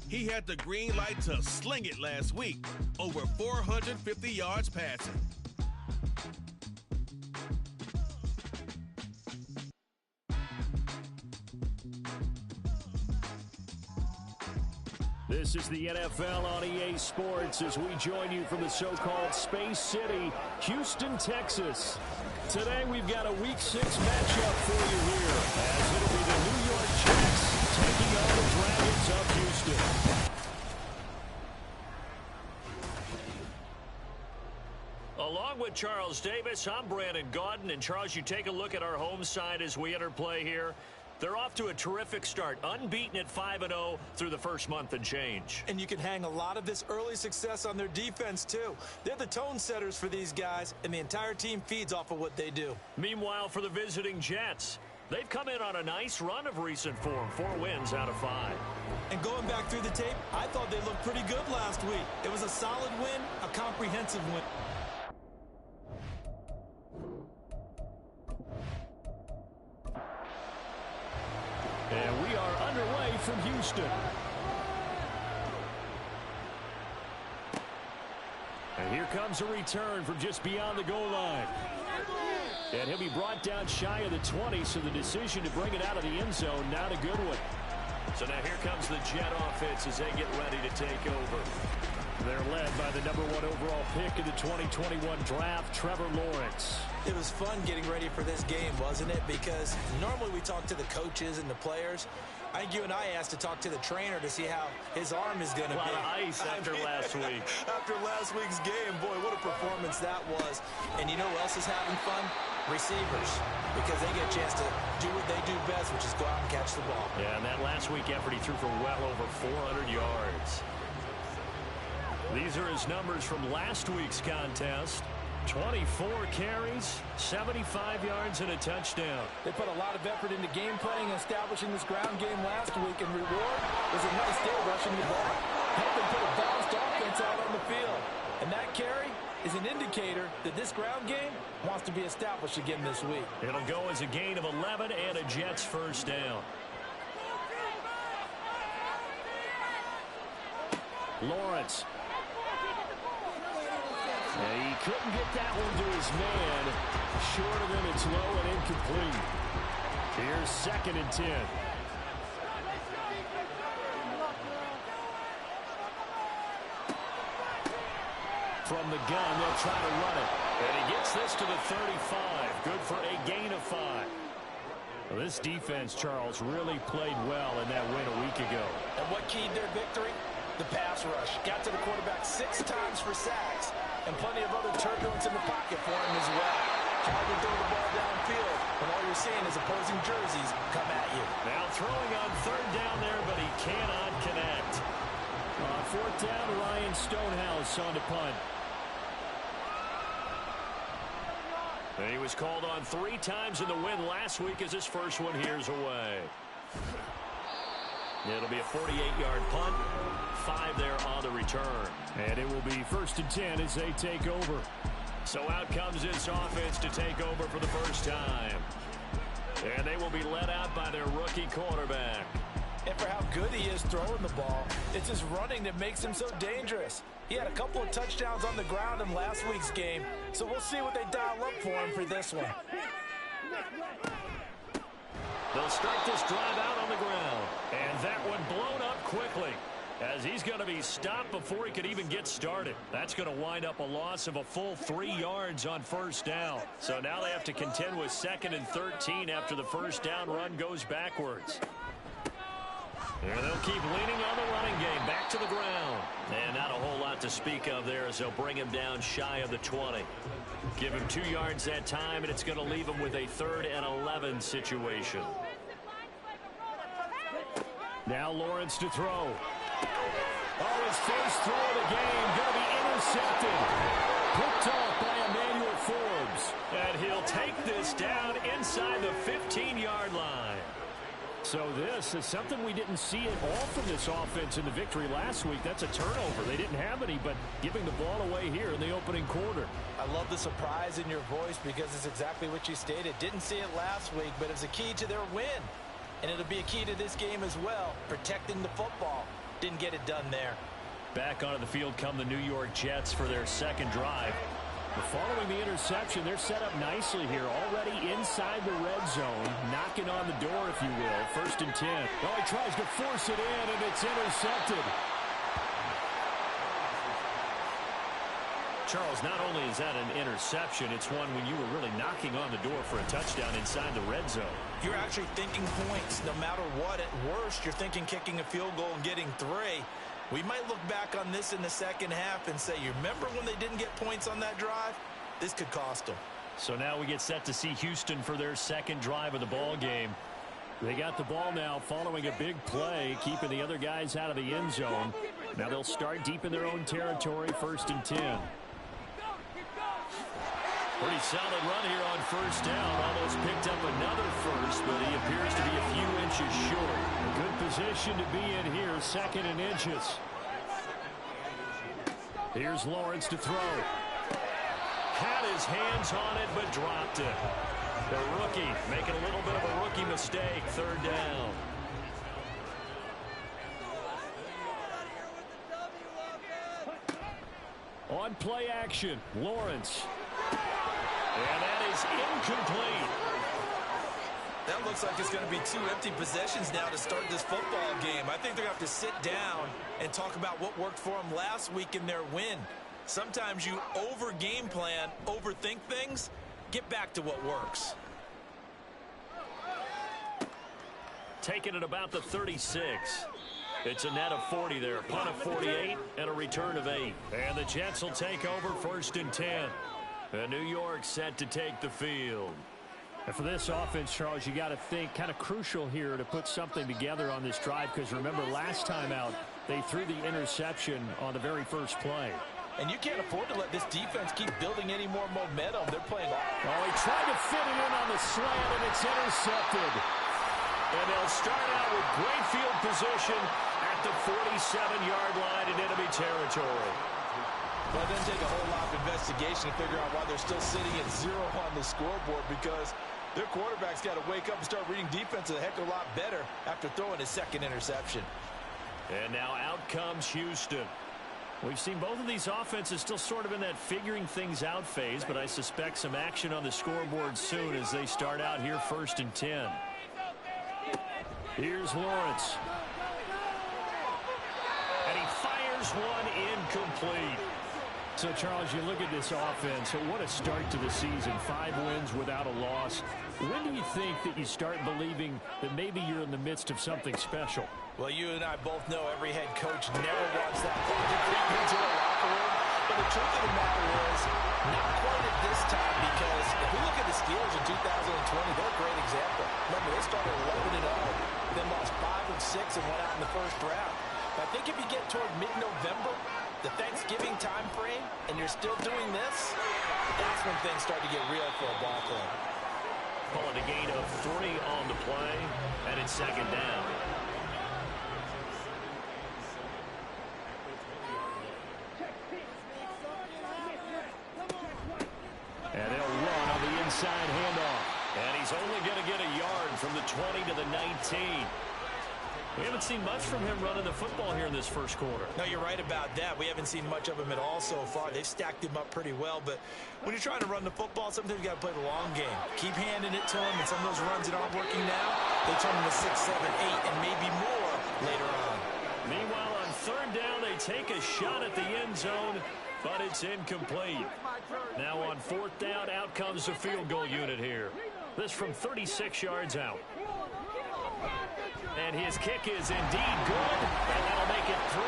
He had the green light to sling it last week, over 450 yards passing. This is the NFL on EA Sports as we join you from the so-called Space City, Houston, Texas. Today we've got a Week 6 matchup for you here, as it'll be the New York Jets taking on the Dragons of Houston. Along with Charles Davis, I'm Brandon Gaudin. And Charles, you take a look at our home side as we enter play here. They're off to a terrific start, unbeaten at 5-0 through the first month and change. And you can hang a lot of this early success on their defense, too. They're the tone setters for these guys, and the entire team feeds off of what they do. Meanwhile, for the visiting Jets, they've come in on a nice run of recent form, 4 wins out of 5. And going back through the tape, I thought they looked pretty good last week. It was a solid win, a comprehensive win. And we are underway from Houston. And here comes a return from just beyond the goal line. And he'll be brought down shy of the 20, so the decision to bring it out of the end zone, not a good one. So now here comes the Jet offense as they get ready to take over. They're led by the #1 overall pick in the 2021 draft, Trevor Lawrence. It was fun getting ready for this game, wasn't it? Because normally we talk to the coaches and the players. I think you and I asked to talk to the trainer to see how his arm is going to be. A lot of ice after last week. After last week's game, boy, what a performance that was. And you know who else is having fun? Receivers. Because they get a chance to do what they do best, which is go out and catch the ball. Yeah, and that last week effort, he threw for well over 400 yards. These are his numbers from last week's contest. 24 carries, 75 yards, and a touchdown. They put a lot of effort into game planning and establishing this ground game last week, and reward was a nice day rushing the ball. Helped them put a balanced offense out on the field. And that carry is an indicator that this ground game wants to be established again this week. It'll go as a gain of 11 and a Jets first down. Lawrence. And he couldn't get that one to his man. Short of him, it's low and incomplete. Here's 2nd and 10. From the gun, they'll try to run it. And he gets this to the 35. Good for a gain of 5. Well, this defense, Charles, really played well in that win a week ago. And what keyed their victory? The pass rush. Got to the quarterback 6 times for sacks. And plenty of other turbulence in the pocket for him as well. Hard to throw the ball downfield when all you're seeing is opposing jerseys come at you. Now throwing on 3rd down there, but he cannot connect. On 4th down, Ryan Stonehouse on the punt. And he was called on 3 times in the win last week as his first one here's away. It'll be a 48-yard punt. 5 there on the return. And it will be 1st and 10 as they take over. So out comes this offense to take over for the first time. And they will be led out by their rookie quarterback. And for how good he is throwing the ball, it's his running that makes him so dangerous. He had a couple of touchdowns on the ground in last week's game, so we'll see what they dial up for him for this one. They'll start this drive out on the ground. And that one blown up quickly, as he's going to be stopped before he could even get started. That's going to wind up a loss of a full 3 yards on 1st down. So now they have to contend with 2nd and 13 after the 1st down run goes backwards. And they'll keep leaning on the running game. Back to the ground. And not a whole lot to speak of there as they'll bring him down shy of the 20. Give him 2 yards that time, and it's going to leave him with a 3rd and 11 situation. Now Lawrence to throw. Oh, his first throw of the game going to be intercepted. Picked off by Emmanuel Forbes. And he'll take this down inside the 15-yard line. So this is something we didn't see at all from this offense in the victory last week. That's a turnover. They didn't have any, but giving the ball away here in the opening quarter. I love the surprise in your voice because it's exactly what you stated. Didn't see it last week, but it's a key to their win. And it'll be a key to this game as well, protecting the football. Didn't get it done there. Back onto the field come the New York Jets for their second drive. Following the interception, they're set up nicely here, already inside the red zone, knocking on the door, if you will. 1st and 10. Oh, he tries to force it in, and it's intercepted. Charles, not only is that an interception, it's one when you were really knocking on the door for a touchdown inside the red zone. You're actually thinking points. No matter what, at worst, you're thinking kicking a field goal and getting 3. We might look back on this in the second half and say, you remember when they didn't get points on that drive? This could cost them. So now we get set to see Houston for their second drive of the ball game. They got the ball now following a big play, keeping the other guys out of the end zone. Now they'll start deep in their own territory, 1st and 10. Pretty solid run here on 1st down. Almost picked up another first, but he appears to be a few inches short. A good position to be in here, 2nd and inches. Here's Lawrence to throw. Had his hands on it, but dropped it. The rookie making a little bit of a rookie mistake. 3rd down. On play action, Lawrence. And that is incomplete. That looks like it's going to be 2 empty possessions now to start this football game. I think they're going to have to sit down and talk about what worked for them last week in their win. Sometimes you over-game plan, overthink things. Get back to what works. Taking it about the 36. It's a net of 40 there. Punt of 48 and a return of 8. And the Jets will take over 1st and 10. And New York set to take the field. And for this offense, Charles, you got to think kind of crucial here to put something together on this drive, because remember last time out they threw the interception on the very first play. And you can't afford to let this defense keep building any more momentum. They're playing off. Oh, he tried to fit it in on the slant, and it's intercepted. And they'll start out with great field position at the 47-yard line in enemy territory. Well, it doesn't take a whole lot of investigation to figure out why they're still sitting at 0 on the scoreboard, because their quarterback's got to wake up and start reading defense a heck of a lot better after throwing his 2nd interception. And now out comes Houston. We've seen both of these offenses still sort of in that figuring things out phase, but I suspect some action on the scoreboard soon as they start out here 1st and 10. Here's Lawrence. And he fires one incomplete. So, Charles, you look at this offense, so what a start to the season. 5 wins without a loss. When do you think that you start believing that maybe you're in the midst of something special? Well, you and I both know every head coach never wants that ball to creep into the locker room. But the truth of the matter is, not quite at this time, because if we look at the Steelers in 2020, they're a great example. Remember, they started 11-0, then lost 5 and 6 and went out in the 1st round. But I think if you get toward mid-November, the Thanksgiving time frame, and you're still doing this, that's when things start to get real for a ball club. Pulling a gain of 3 on the play, and it's 2nd down. And they'll run on the inside handoff. And he's only going to get a yard from the 20 to the 19. We haven't seen much from him running the football here in this 1st quarter. No, you're right about that. We haven't seen much of him at all so far. They've stacked him up pretty well, but when you're trying to run the football, sometimes you got to play the long game. Keep handing it to him, and some of those runs that aren't working now, they turn into 6, 7, 8, and maybe more later on. Meanwhile, on 3rd down, they take a shot at the end zone, but it's incomplete. Now on 4th down, out comes the field goal unit here. This from 36 yards out. And his kick is indeed good, and that'll make it 3-0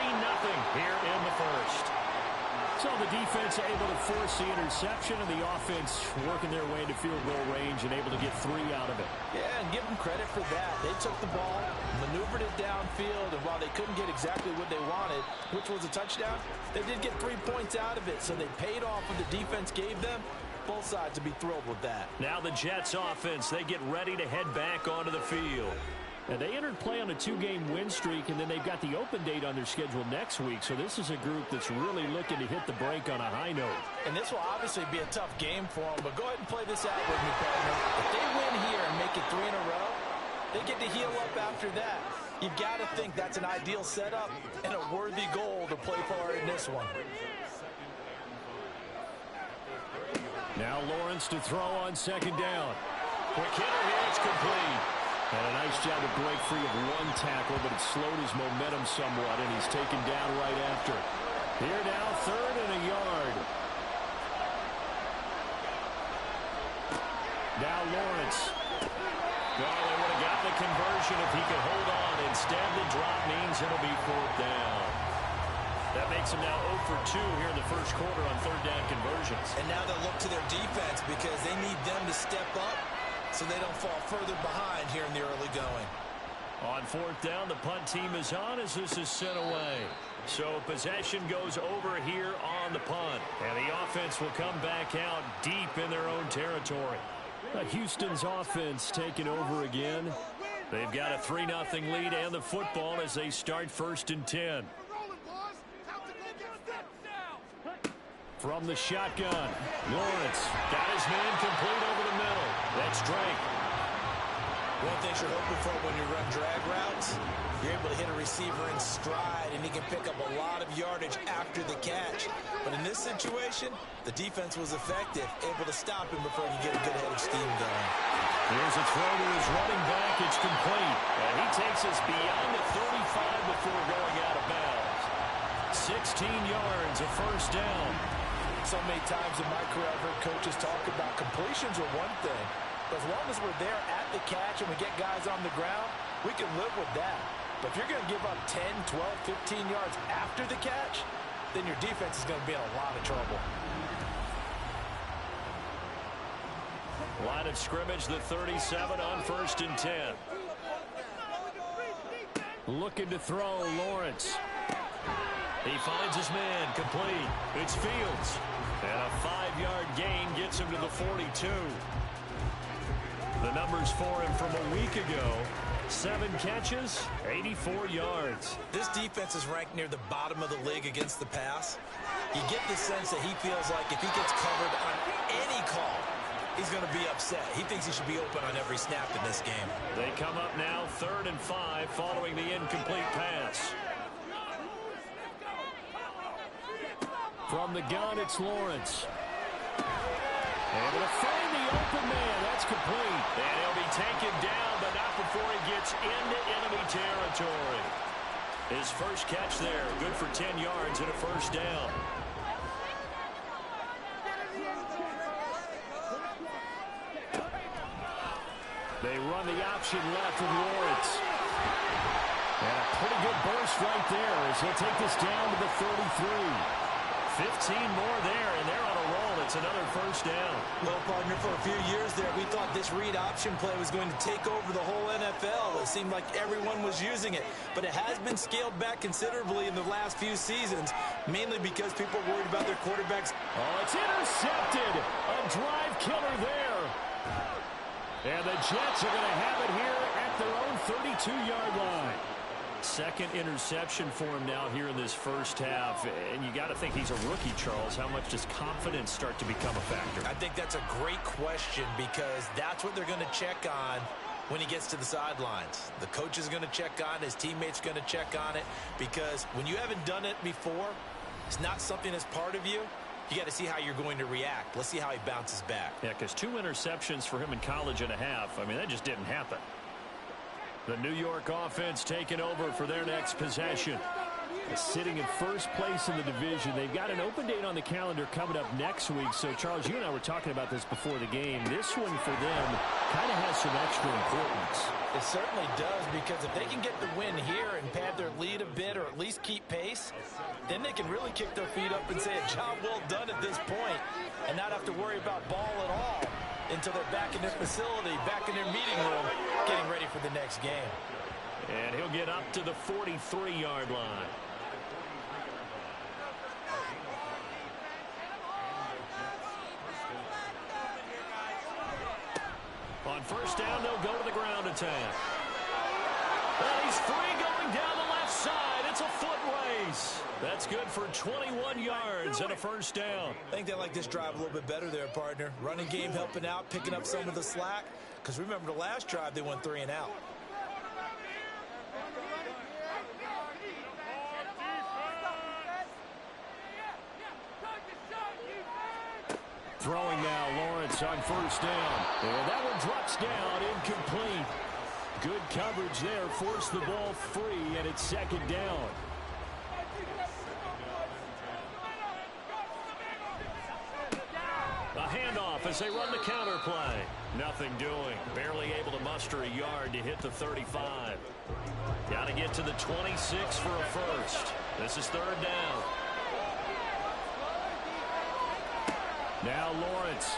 here in the 1st. So the defense able to force the interception, and the offense working their way into field goal range and able to get 3 out of it. Yeah, and give them credit for that. They took the ball, maneuvered it downfield, and while they couldn't get exactly what they wanted, which was a touchdown, they did get 3 points out of it, so they paid off what the defense gave them. Both sides would be thrilled with that. Now the Jets offense, they get ready to head back onto the field. And they entered play on a 2-game win streak, and then they've got the open date on their schedule next week. So this is a group that's really looking to hit the break on a high note. And this will obviously be a tough game for them, but go ahead and play this out with me, partner. If they win here and make it 3 in a row, They get to heal up after that. You've got to think that's an ideal setup and a worthy goal to play for in this one. Now Lawrence to throw on second down. Quick hitter here, it's complete. And a nice job to break free of one tackle, but it slowed his momentum somewhat, and he's taken down right after. Here now, 3rd and a yard. Now Lawrence. Well, they would have gotten the conversion if he could hold on. Instead, the drop means it'll be 4th down. That makes them now 0 for 2 here in the first quarter on 3rd down conversions. And now they'll look to their defense because they need them to step up so they don't fall further behind here in the early going. On 4th down, the punt team is on as this is sent away. So possession goes over here on the punt. And the offense will come back out deep in their own territory. Houston's offense taking over again. They've got a 3-0 lead and the football as they start 1st and 10. From the shotgun, Lawrence got his man complete over the middle. That's Drake. One thing you're hoping for when you run drag routes, you're able to hit a receiver in stride, and he can pick up a lot of yardage after the catch. But in this situation, the defense was effective, able to stop him before he get a good head of steam going. Here's a throw to his running back. It's complete. And he takes us beyond the 35 before going out of bounds. 16 yards, a 1st down. So many times in my career, I've heard coaches talk about completions are one thing. But as long as we're there at the catch and we get guys on the ground, we can live with that. But if you're going to give up 10, 12, 15 yards after the catch, then your defense is going to be in a lot of trouble. Line of scrimmage, the 37 on 1st and 10. looking to throw, Lawrence. He finds his man, complete. It's Fields. And a 5-yard gain gets him to the 42. The numbers for him from a week ago: 7 catches, 84 yards. This defense is ranked near the bottom of the league against the pass. You get the sense that he feels like if he gets covered on any call, he's going to be upset. He thinks he should be open on every snap in this game. They come up now 3rd and 5 following the incomplete pass. From the gun, it's Lawrence. Able to find the open man. That's complete. And he'll be taken down, but not before he gets into enemy territory. His first catch there, good for 10 yards and a 1st down. They run the option left with Lawrence. And a pretty good burst right there as he'll take this down to the 33. 15 more there, and they're on a roll. It's another 1st down. Well, partner, for a few years there, we thought this read option play was going to take over the whole NFL. It seemed like everyone was using it, but it has been scaled back considerably in the last few seasons, mainly because people are worried about their quarterbacks. Oh, it's intercepted. A drive killer there. And the Jets are going to have it here at their own 32-yard line. Second interception for him now here in this first half. And you got to think he's a rookie, Charles. How much does confidence start to become a factor? I think that's a great question because that's what they're going to check on when he gets to the sidelines. The coach is going to check on it. His teammates going to check on it because when you haven't done it before, it's not something that's part of you. You got to see how you're going to react. Let's see how he bounces back. Yeah, because 2 interceptions for him in college and a half. I mean, that just didn't happen. The New York offense taking over for their next possession. Sitting in first place in the division. They've got an open date on the calendar coming up next week. So, Charles, you and I were talking about this before the game. This one for them kind of has some extra importance. It certainly does, because if they can get the win here and pad their lead a bit or at least keep pace, then they can really kick their feet up and say a job well done at this point and not have to worry about ball at all until they're back in their facility, back in their meeting room, getting ready for the next game. And he'll get up to the 43-yard line. On 1st down, they'll go to the ground attack. And he's free going down the left side. It's a foot race. That's good for 21 yards and a 1st down. I think they like this drive a little bit better there, partner. Running game helping out, picking up some of the slack. Because remember the last drive, they went 3 and out. Throwing now, Lawrence on first down. And that one drops down, incomplete. Good coverage there, forced the ball free, and it's second down. A handoff as they run the counter play. Nothing doing. Barely able to muster a yard to hit the 35. Got to get to the 26 for a first. This is third down. Now Lawrence.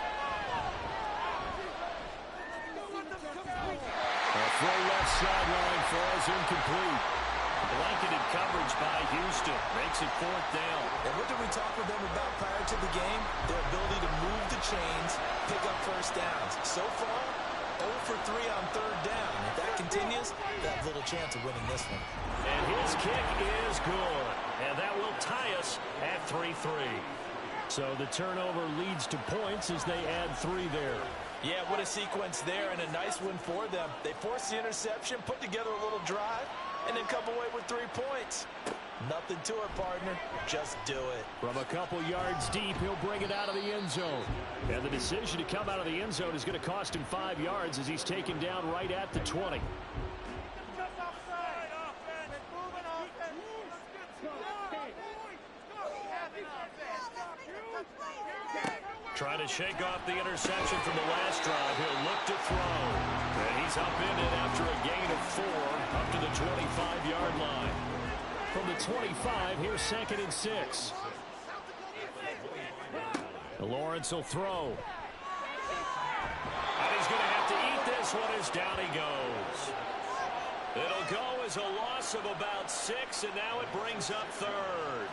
A throw left sideline falls incomplete. Blanketed coverage by Houston. Makes it fourth down. And what did we talk with them about prior to the game? Their ability to move the chains, pick up first downs. So far, 0 for 3 on third down. If that continues, they have little chance of winning this one. And his kick is good. And that will tie us at 3-3. So the turnover leads to points as they add 3 there. Yeah, what a sequence there, and a nice one for them. They forced the interception, put together a little drive, and then come away with 3 points. Nothing to it, partner. Just do it. From a couple yards deep, he'll bring it out of the end zone. And the decision to come out of the end zone is going to cost him 5 yards as he's taken down right at the 20. Trying to shake off the interception from the last drive. He'll look to throw. And he's upended after a gain of 4 up to the 25-yard line. From the 25, here's 2nd and 6. Lawrence will throw. And he's going to have to eat this one as down he goes. It'll go as a loss of about 6, and now it brings up third.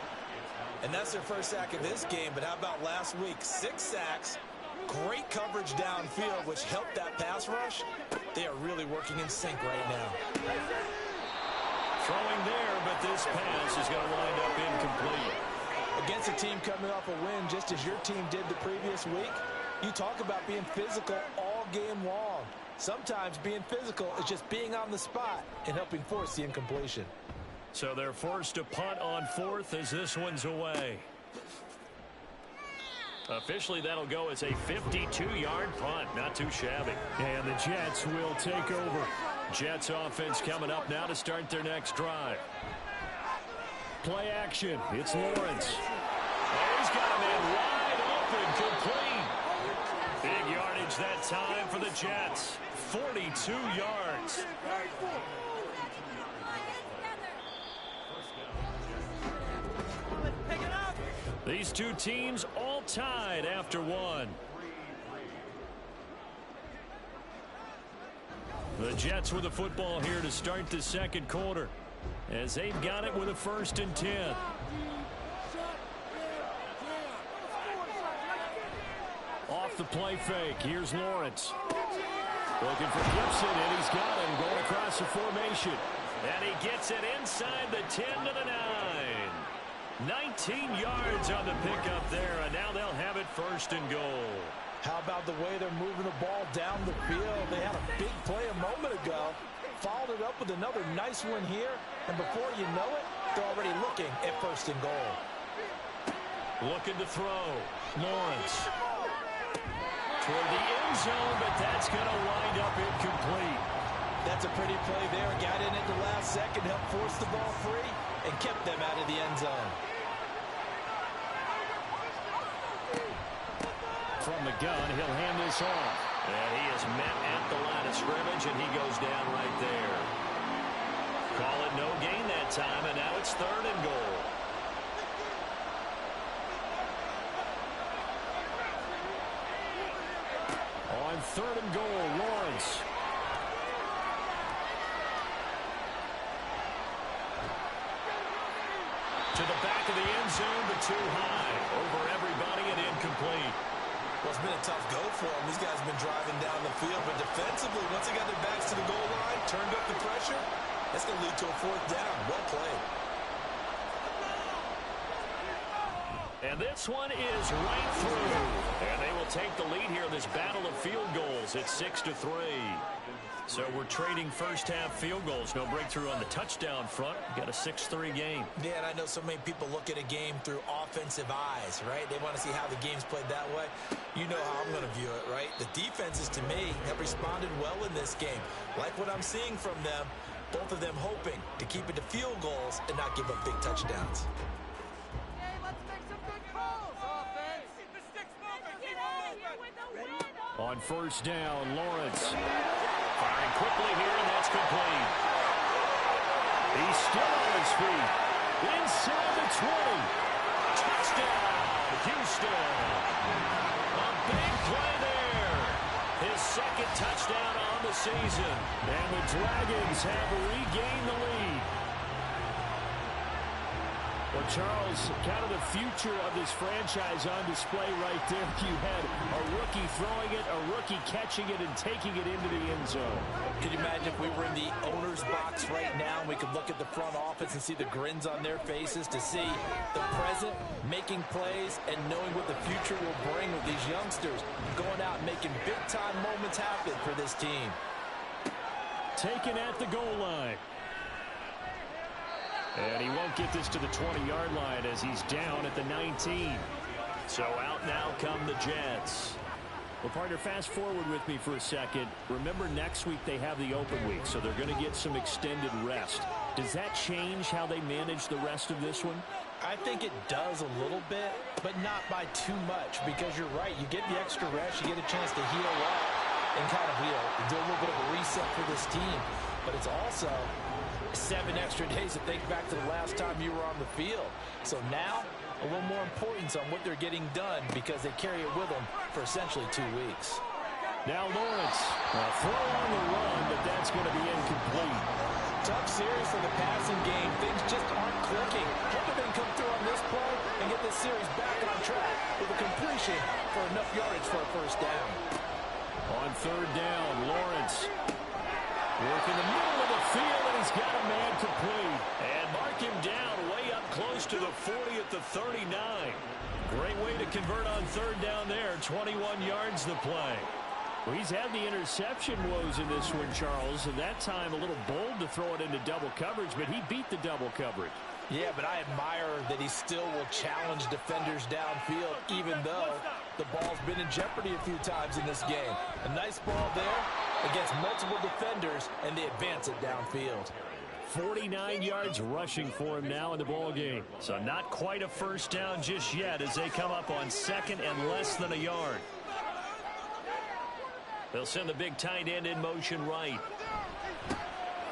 And that's their first sack of this game, but how about last week? 6 sacks, great coverage downfield, which helped that pass rush. They are really working in sync right now. Throwing there, but this pass is going to wind up incomplete. Against a team coming off a win, just as your team did the previous week, you talk about being physical all game long. Sometimes being physical is just being on the spot and helping force the incompletion. So they're forced to punt on 4th as this one's away. Officially, that'll go as a 52-yard punt. Not too shabby. And the Jets will take over. Jets offense coming up now to start their next drive. Play action. It's Lawrence. Oh, he's got a man wide open, complete. Big yardage that time for the Jets. 42 yards. These two teams all tied after 1. The Jets with the football here to start the second quarter as they've got it with a 1st and 10. Off the play fake. Here's Lawrence. Looking for Gibson, and he's got him going across the formation. And he gets it inside the 10 to the 9. 19 yards on the pickup there, and now they'll have it 1st and goal. How about the way they're moving the ball down the field? They had a big play a moment ago, followed it up with another nice one here, and before you know it, they're already looking at 1st and goal. Looking to throw. Lawrence. Toward the end zone, but that's going to wind up incomplete. That's a pretty play there. Got in at the last second, helped force the ball free, and kept them out of the end zone. From the gun, he'll hand this off. And he is met at the line of scrimmage, and he goes down right there. Call it no gain that time, and now it's 3rd and goal. On 3rd and goal, Lawrence. To the back of the end zone, but too high. Over everybody and incomplete. Well, it's been a tough go for them. These guys have been driving down the field, but defensively, once they got their backs to the goal line, turned up the pressure, that's going to lead to a 4th down. Well played. And this one is right through. And they will take the lead here in this battle of field goals. It's 6-3. So we're trading first-half field goals. No breakthrough on the touchdown front. Got a 6-3 game. Yeah, and I know so many people look at a game through offensive eyes, right? They want to see how the game's played that way. You know how I'm going to view it, right? The defenses, to me, have responded well in this game. Like what I'm seeing from them, both of them hoping to keep it to field goals and not give up big touchdowns. On first down, Lawrence. Firing quickly here, and that's complete. He's still on his feet. Inside the 20. Touchdown, Houston. A big play there. His second touchdown on the season. And the Dragons have regained the lead. Well, Charles, kind of the future of this franchise on display right there. You had a rookie throwing it, a rookie catching it, and taking it into the end zone. Could you imagine if we were in the owner's box right now and we could look at the front office and see the grins on their faces, to see the present making plays and knowing what the future will bring with these youngsters going out and making big-time moments happen for this team. Taken at the goal line. And he won't get this to the 20-yard line as he's down at the 19. So out now come the Jets. Well, partner, fast forward with me for a second. Remember, next week they have the open week, so they're going to get some extended rest. Does that change how they manage the rest of this one? I think it does a little bit, but not by too much, because you're right. You get the extra rest, you get a chance to heal up and kind of do a little bit of a reset for this team. But it's also 7 extra days to think back to the last time you were on the field. So now, a little more importance on what they're getting done, because they carry it with them for essentially 2 weeks. Now Lawrence, a throw on the run, but that's going to be incomplete. Tough series for the passing game. Things just aren't clicking. Hoping they can come through on this play and get this series back on track with a completion for enough yardage for a first down. On third down, Lawrence working the middle of the field, and he's got a man complete. And mark him down way up close to the 40 at the 39. Great way to convert on third down there. 21 yards the play. Well, he's had the interception woes in this one, Charles. At that time, a little bold to throw it into double coverage, but he beat the double coverage. Yeah, but I admire that he still will challenge defenders downfield, even though the ball's been in jeopardy a few times in this game. A nice ball there against multiple defenders, and they advance it downfield. 49 yards rushing for him now in the ball game. So not quite a first down just yet as they come up on second and less than a yard. They'll send the big tight end in motion right.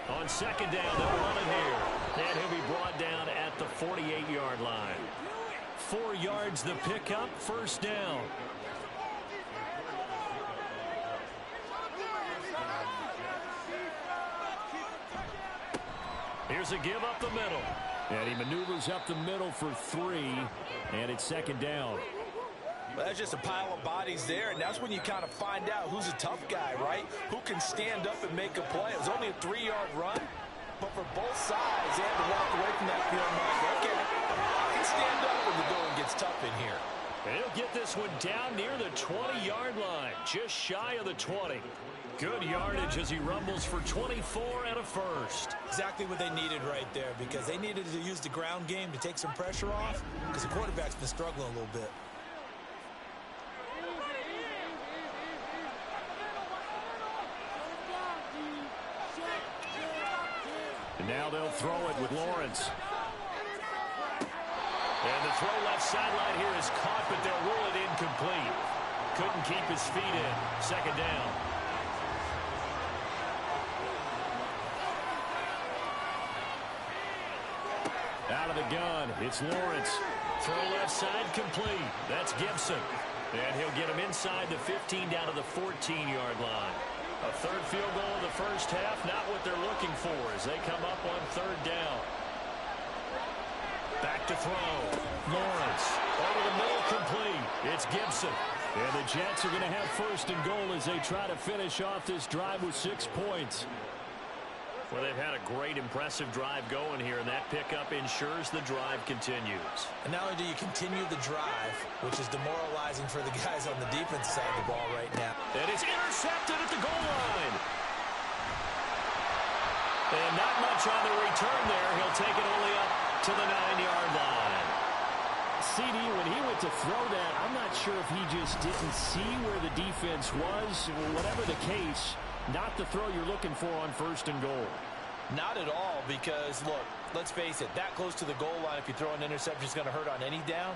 On second down, they'll run it here. And he'll be brought down at the 48-yard line. 4 yards the pickup, first down. Here's a give up the middle. And he maneuvers up the middle for 3. And it's second down. Well, that's just a pile of bodies there, and that's when you kind of find out who's a tough guy, right? Who can stand up and make a play. It was only a 3-yard run, but for both sides, they had to walk away from that field like, okay, I can stand up when the going gets tough in here. And he'll get this one down near the 20-yard line, just shy of the 20. Good yardage as he rumbles for 24 and a first. Exactly what they needed right there, because they needed to use the ground game to take some pressure off, because the quarterback's been struggling a little bit. And now they'll throw it with Lawrence. And the throw left sideline here is caught, but they'll rule it incomplete. Couldn't keep his feet in. Second down. Out of the gun, it's Lawrence. Throw left side complete. That's Gibson. And he'll get him inside the 15 down to the 14-yard line. A third field goal in the first half, not what they're looking for as they come up on third down. Back to throw. Lawrence over the middle complete. It's Gibson. And the Jets are going to have first and goal as they try to finish off this drive with 6 points. Well, they've had a great, impressive drive going here, and that pickup ensures the drive continues. And not only do you continue the drive, which is demoralizing for the guys on the defense side of the ball right now. And it's intercepted at the goal line. And not much on the return there. He'll take it only up to the 9-yard line. CD, when he went to throw that, I'm not sure if he just didn't see where the defense was. Whatever the case, not the throw you're looking for on 1st and goal. Not at all, because, look, let's face it, that close to the goal line, if you throw an interception, is going to hurt on any down.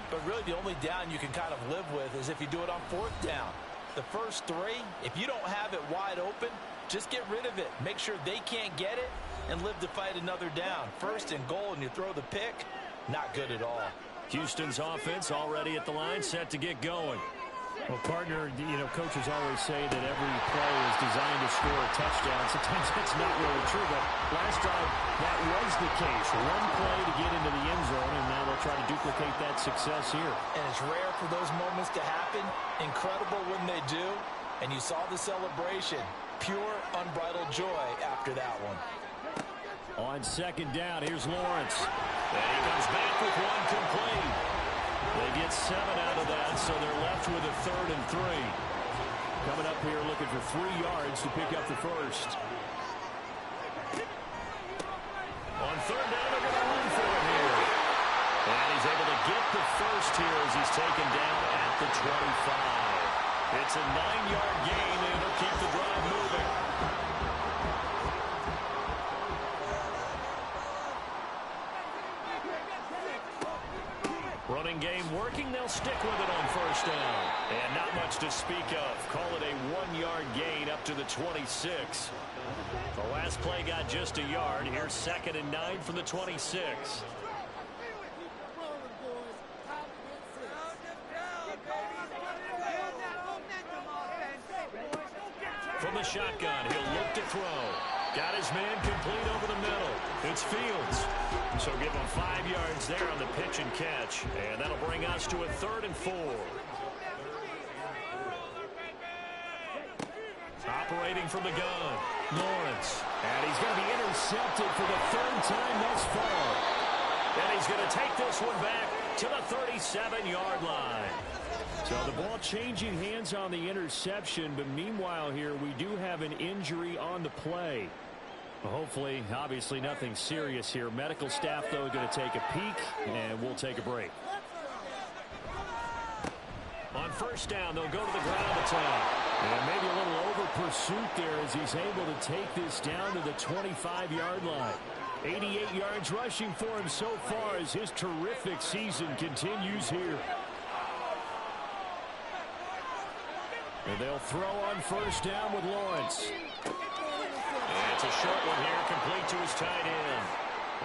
But really, the only down you can kind of live with is if you do it on 4th down. The first 3, if you don't have it wide open, just get rid of it. Make sure they can't get it and live to fight another down. 1st and goal, and you throw the pick, not good at all. Houston's offense already at the line, set to get going. Well, partner, coaches always say that every play is designed to score a touchdown. Sometimes that's not really true, but last drive, that was the case. One play to get into the end zone, and now they'll try to duplicate that success here. And it's rare for those moments to happen. Incredible when they do. And you saw the celebration. Pure, unbridled joy after that one. On 2nd down, here's Lawrence. And he comes back with one complete. They get 7 out of that, so they're left with a 3rd and 3. Coming up here looking for 3 yards to pick up the first. On 3rd down, they're going to run for it here. And he's able to get the first here as he's taken down at the 25. It's a 9-yard gain, and it'll keep the drive moving. Running game working. They'll stick with it on 1st down. And not much to speak of. Call it a 1-yard gain up to the 26. The last play got just a yard. Here's 2nd and 9 from the 26. From the shotgun, he'll look to throw. Got his man complete over the middle. It's Fields. So give him 5 yards there on the pitch and catch. And that'll bring us to a 3rd and 4. Operating from the gun, Lawrence. And he's going to be intercepted for the 3rd time thus far. And he's going to take this one back to the 37-yard line. So the ball changing hands on the interception, but meanwhile here we do have an injury on the play. Well, hopefully, obviously nothing serious here. Medical staff, though, going to take a peek, and we'll take a break. On 1st down, they'll go to the ground attack. And maybe a little over pursuit there as he's able to take this down to the 25-yard line. 88 yards rushing for him so far as his terrific season continues here. And they'll throw on 1st down with Lawrence. And it's a short one here, complete to his tight end.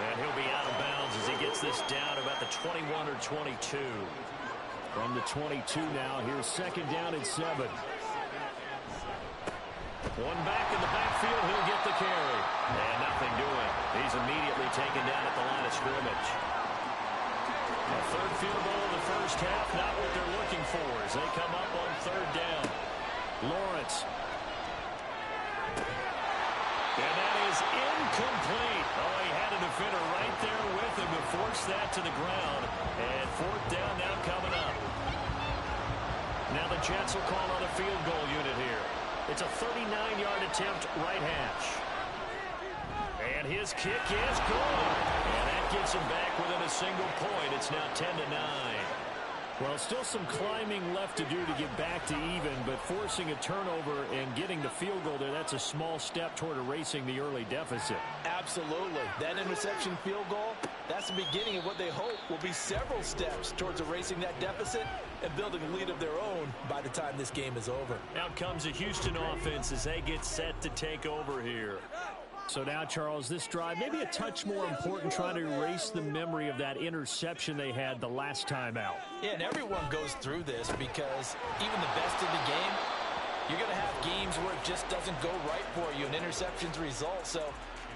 And he'll be out of bounds as he gets this down about the 21 or 22. From the 22 now, here's 2nd down and 7. One back in the backfield, he'll get the carry. And nothing doing. He's immediately taken down at the line of scrimmage. A 3rd field goal in the 1st half, not what they're looking for as they come up on 3rd down. Lawrence. And that is incomplete. Oh, he had a defender right there with him to force that to the ground. And 4th down now coming up. Now the Jets will call on a field goal unit here. It's a 39-yard attempt right hash. And his kick is good. And that gets him back within a single point. It's now 10-9. Well, still some climbing left to do to get back to even, but forcing a turnover and getting the field goal there, that's a small step toward erasing the early deficit. Absolutely. That interception field goal, that's the beginning of what they hope will be several steps towards erasing that deficit and building a lead of their own by the time this game is over. Out comes the Houston offense as they get set to take over here. So now, Charles, this drive maybe a touch more important, trying to erase the memory of that interception they had the last time out. Yeah, and everyone goes through this because even the best in the game, you're going to have games where it just doesn't go right for you and interceptions result. So,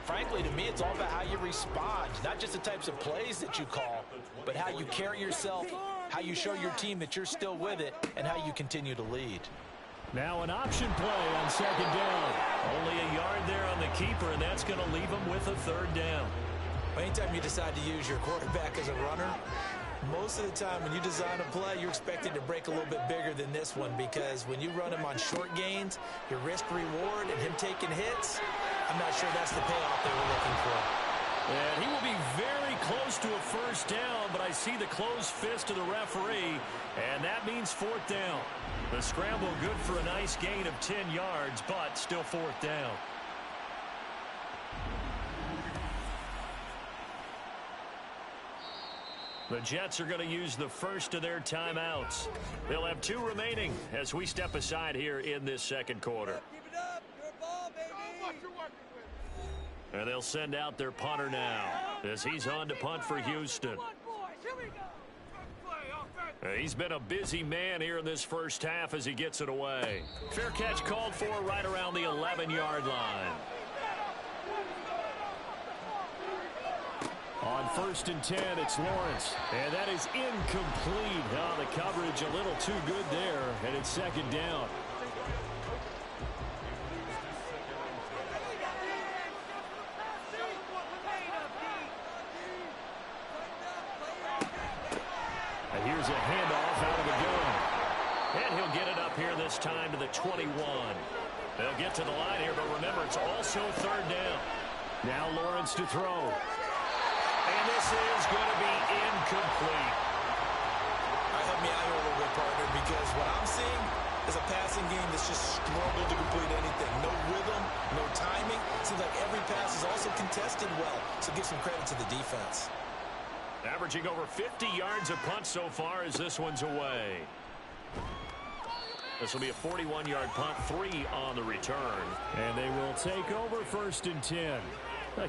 frankly, to me, it's all about how you respond, not just the types of plays that you call, but how you carry yourself, how you show your team that you're still with it, and how you continue to lead. Now an option play on 2nd down. Only a yard there on the keeper, and that's going to leave him with a 3rd down. Anytime you decide to use your quarterback as a runner, most of the time when you design a play, you're expected to break a little bit bigger than this one, because when you run him on short gains, your risk reward and him taking hits, I'm not sure that's the payoff they were looking for. And he will be very close to a first down, but I see the closed fist of the referee, and that means fourth down. The scramble good for a nice gain of 10 yards, but still fourth down. The Jets are going to use the first of their timeouts. They'll have 2 remaining as we step aside here in this second quarter. And they'll send out their punter now as he's on to punt for Houston. He's been a busy man here in this first half as he gets it away. Fair catch called for right around the 11-yard line. On 1st and 10, it's Lawrence. And that is incomplete. Oh, the coverage a little too good there, and it's second down. And here's a handoff out of the gun. And he'll get it up here this time to the 21. They'll get to the line here, but remember, it's also third down. Now Lawrence to throw. And this is going to be incomplete. Help me out here a little bit, partner, because what I'm seeing is a passing game that's just struggled to complete anything. No rhythm, no timing. Seems like every pass is also contested well, so give some credit to the defense. Averaging over 50 yards a punt so far as this one's away. This will be a 41-yard punt, 3 on the return. And they will take over 1st and 10.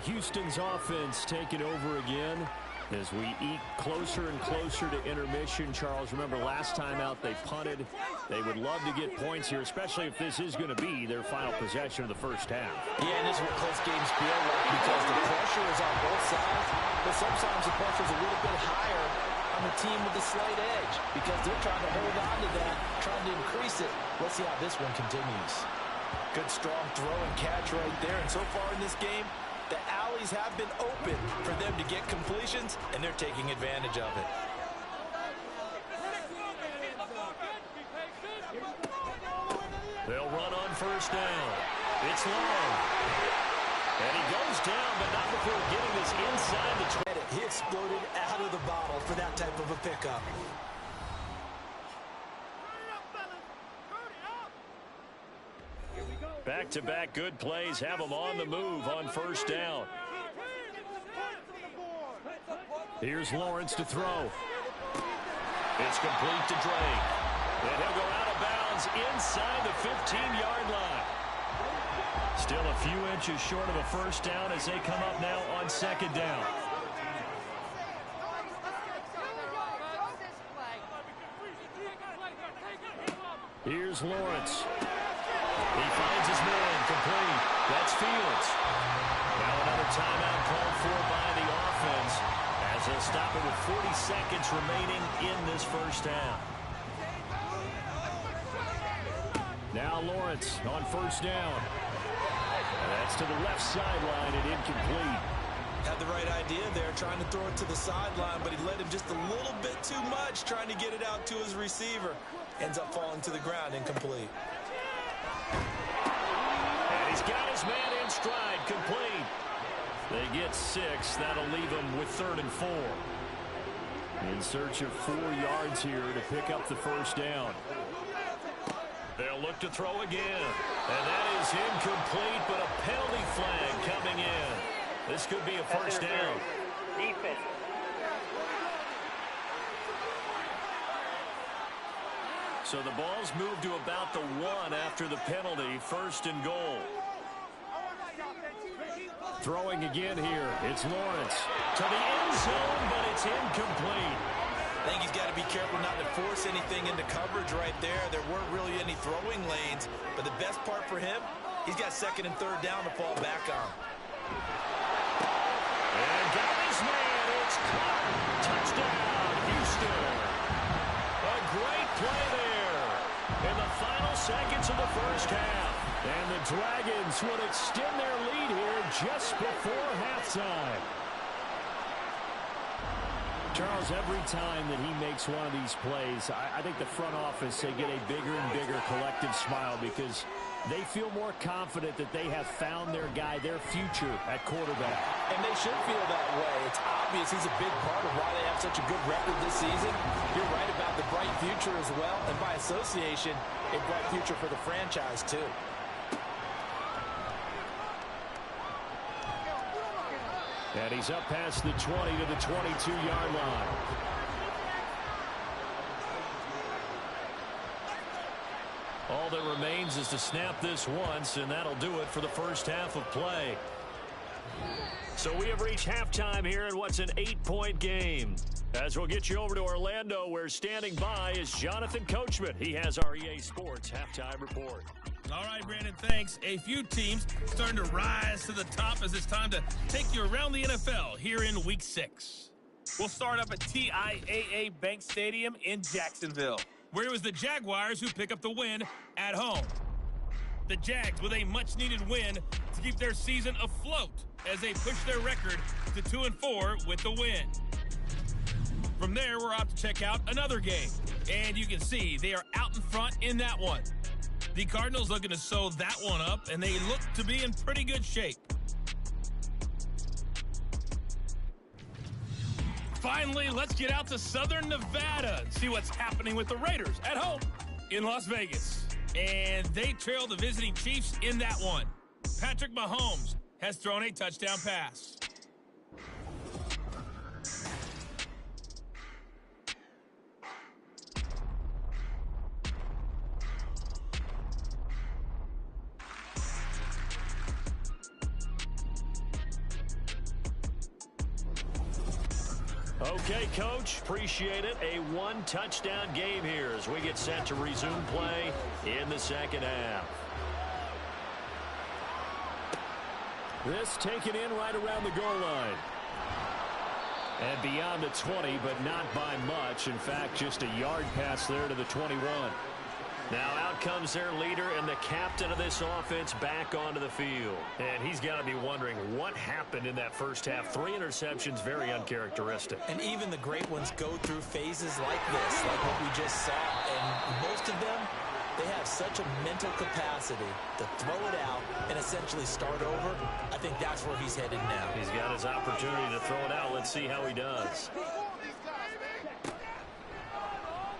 Houston's offense taking over again as we eat closer and closer to intermission. Charles, remember last time out they punted. They would love to get points here, especially if this is going to be their final possession of the first half. Yeah, and this is what close games feel like because the pressure is on both sides, but sometimes the pressure is a little bit higher on the team with the slight edge because they're trying to hold on to that, trying to increase it. Let's see how this one continues. Good, strong throw and catch right there, and so far in this game, the alleys have been open for them to get completions, and they're taking advantage of it. They'll run on first down. It's long. And he goes down, but not before getting this inside the 20. He exploded out of the bottle for that type of a pickup. Back-to-back good plays have them on the move on first down. Here's Lawrence to throw. It's complete to Drake. And he'll go out of bounds inside the 15-yard line. Still a few inches short of a first down as they come up now on second down. Here's Lawrence. He finds his man complete. That's Fields. Now another timeout called for by the offense as they'll stop it with 40 seconds remaining in this first half. Now Lawrence on first down. And that's to the left sideline and incomplete. Had the right idea there, trying to throw it to the sideline, but he led him just a little bit too much, trying to get it out to his receiver. Ends up falling to the ground, incomplete. And he's got his man in stride, complete. They get 6. That'll leave them with 3rd and 4. In search of 4 yards here to pick up the first down. They'll look to throw again. And that is incomplete, but a penalty flag coming in. This could be a first down. Defense. So the ball's moved to about the 1 after the penalty. 1st and goal. Throwing again here. It's Lawrence to the end zone, but it's incomplete. I think he's got to be careful not to force anything into coverage right there. There weren't really any throwing lanes, but the best part for him, he's got 2nd and 3rd down to fall back on. And got his man. It's caught. Touchdown, Houston. A great play there in the final seconds of the first half. And the Dragons will extend their lead here just before halftime. Charles, every time that he makes one of these plays, I think the front office, they get a bigger and bigger collective smile because They feel more confident that they have found their guy, their future at quarterback. And they should feel that way. It's obvious he's a big part of why they have such a good record this season. You're right about the bright future as well, and by association, a bright future for the franchise too. And he's up past the 20 to the 22-yard line. All that remains is to snap this once, and that'll do it for the first half of play. So we have reached halftime here in what's an 8-point game. As we'll get you over to Orlando, where standing by is Jonathan Coachman. He has our EA Sports halftime report. All right, Brandon, thanks. A few teams starting to rise to the top as it's time to take you around the NFL here in Week 6. We'll start up at TIAA Bank Stadium in Jacksonville, where it was the Jaguars who pick up the win at home. The Jags with a much-needed win to keep their season afloat as they push their record to 2-4 with the win. From there, we're off to check out another game, and you can see they are out in front in that one. The Cardinals looking to sew that one up, and they look to be in pretty good shape. Finally, let's get out to Southern Nevada and see what's happening with the Raiders at home in Las Vegas. And they trail the visiting Chiefs in that one. Patrick Mahomes has thrown a touchdown pass. Okay, Coach, appreciate it. A one-touchdown game here as we get set to resume play in the second half. This taken in right around the goal line. And beyond the 20, but not by much. In fact, just a yard pass there to the 21. Now out comes their leader and the captain of this offense back onto the field. And he's got to be wondering what happened in that first half. 3 interceptions, very uncharacteristic. And even the great ones go through phases like this, like what we just saw. And most of them, they have such a mental capacity to throw it out and essentially start over. I think that's where he's headed now. He's got his opportunity to throw it out. Let's see how he does.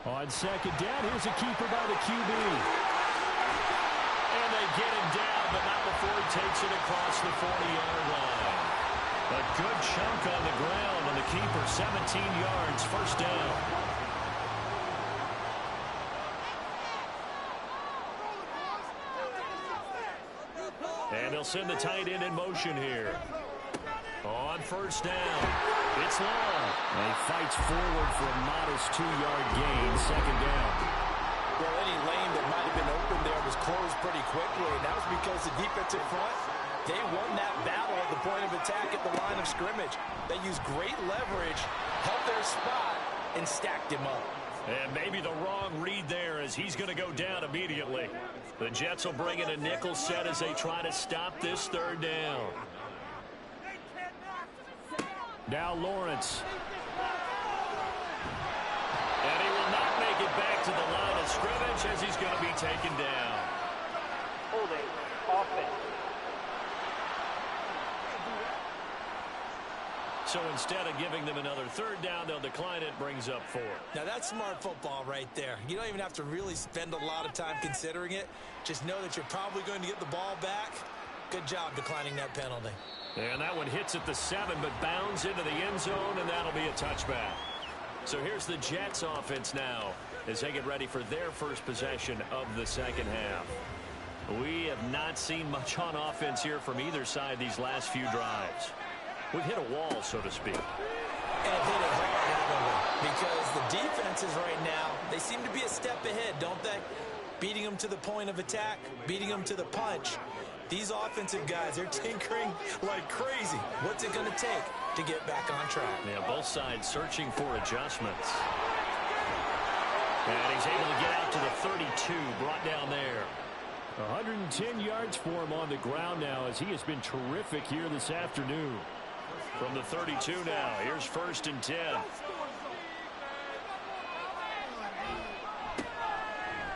On second down, here's a keeper by the QB. And they get him down, but not before he takes it across the 40-yard line. A good chunk on the ground, and the keeper 17 yards, first down. And they'll send the tight end in motion here. On first down, it's long. And he fights forward for a modest 2-yard gain, second down. Well, any lane that might have been open there was closed pretty quickly, and that was because the defensive front, they won that battle at the point of attack at the line of scrimmage. They used great leverage, held their spot, and stacked him up. And maybe the wrong read there as he's going to go down immediately. The Jets will bring in a nickel set as they try to stop this third down. Now Lawrence. And he will not make it back to the line of scrimmage as he's going to be taken down. Holding offense. So instead of giving them another third down, they'll decline it, brings up 4. Now that's smart football right there. You don't even have to really spend a lot of time considering it. Just know that you're probably going to get the ball back. Good job declining that penalty. And that one hits at the 7, but bounds into the end zone, and that'll be a touchback. So here's the Jets offense now as they get ready for their first possession of the second half. We have not seen much on offense here from either side these last few drives. We've hit a wall, so to speak. And hit it hard, haven't we? Because the defenses right now, they seem to be a step ahead, don't they? Beating them to the point of attack, beating them to the punch. These offensive guys, they're tinkering like crazy. What's it going to take to get back on track? Yeah, both sides searching for adjustments. And he's able to get out to the 32, brought down there. 110 yards for him on the ground now as he has been terrific here this afternoon. From the 32 now, here's 1st and 10.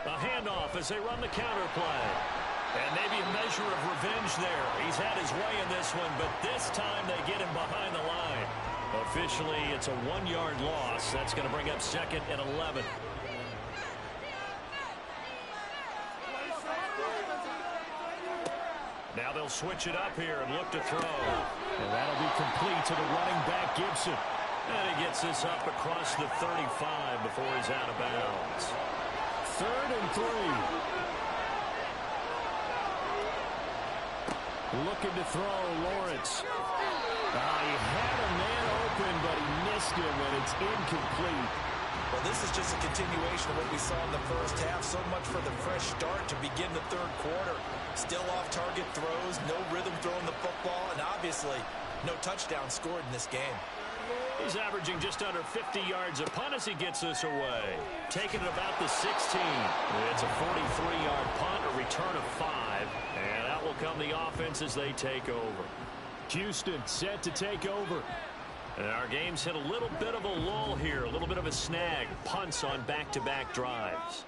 A handoff as they run the counter play. And maybe a measure of revenge there. He's had his way in this one, but this time they get him behind the line. Officially, it's a 1-yard loss. That's going to bring up 2nd and 11. Now they'll switch it up here and look to throw. And that'll be complete to the running back, Gibson. And he gets this up across the 35 before he's out of bounds. 3rd and 3. Looking to throw, Lawrence. He had a man open, but he missed him, and it's incomplete. Well, this is just a continuation of what we saw in the first half. So much for the fresh start to begin the third quarter. Still off-target throws, no rhythm throwing the football, and obviously no touchdown scored in this game. He's averaging just under 50 yards a punt as he gets this away. Taking it about the 16. It's a 43-yard punt, a return of 5. And out will come the offense as they take over. Houston set to take over. And our game's hit a little bit of a lull here, a little bit of a snag. Punts on back-to-back drives.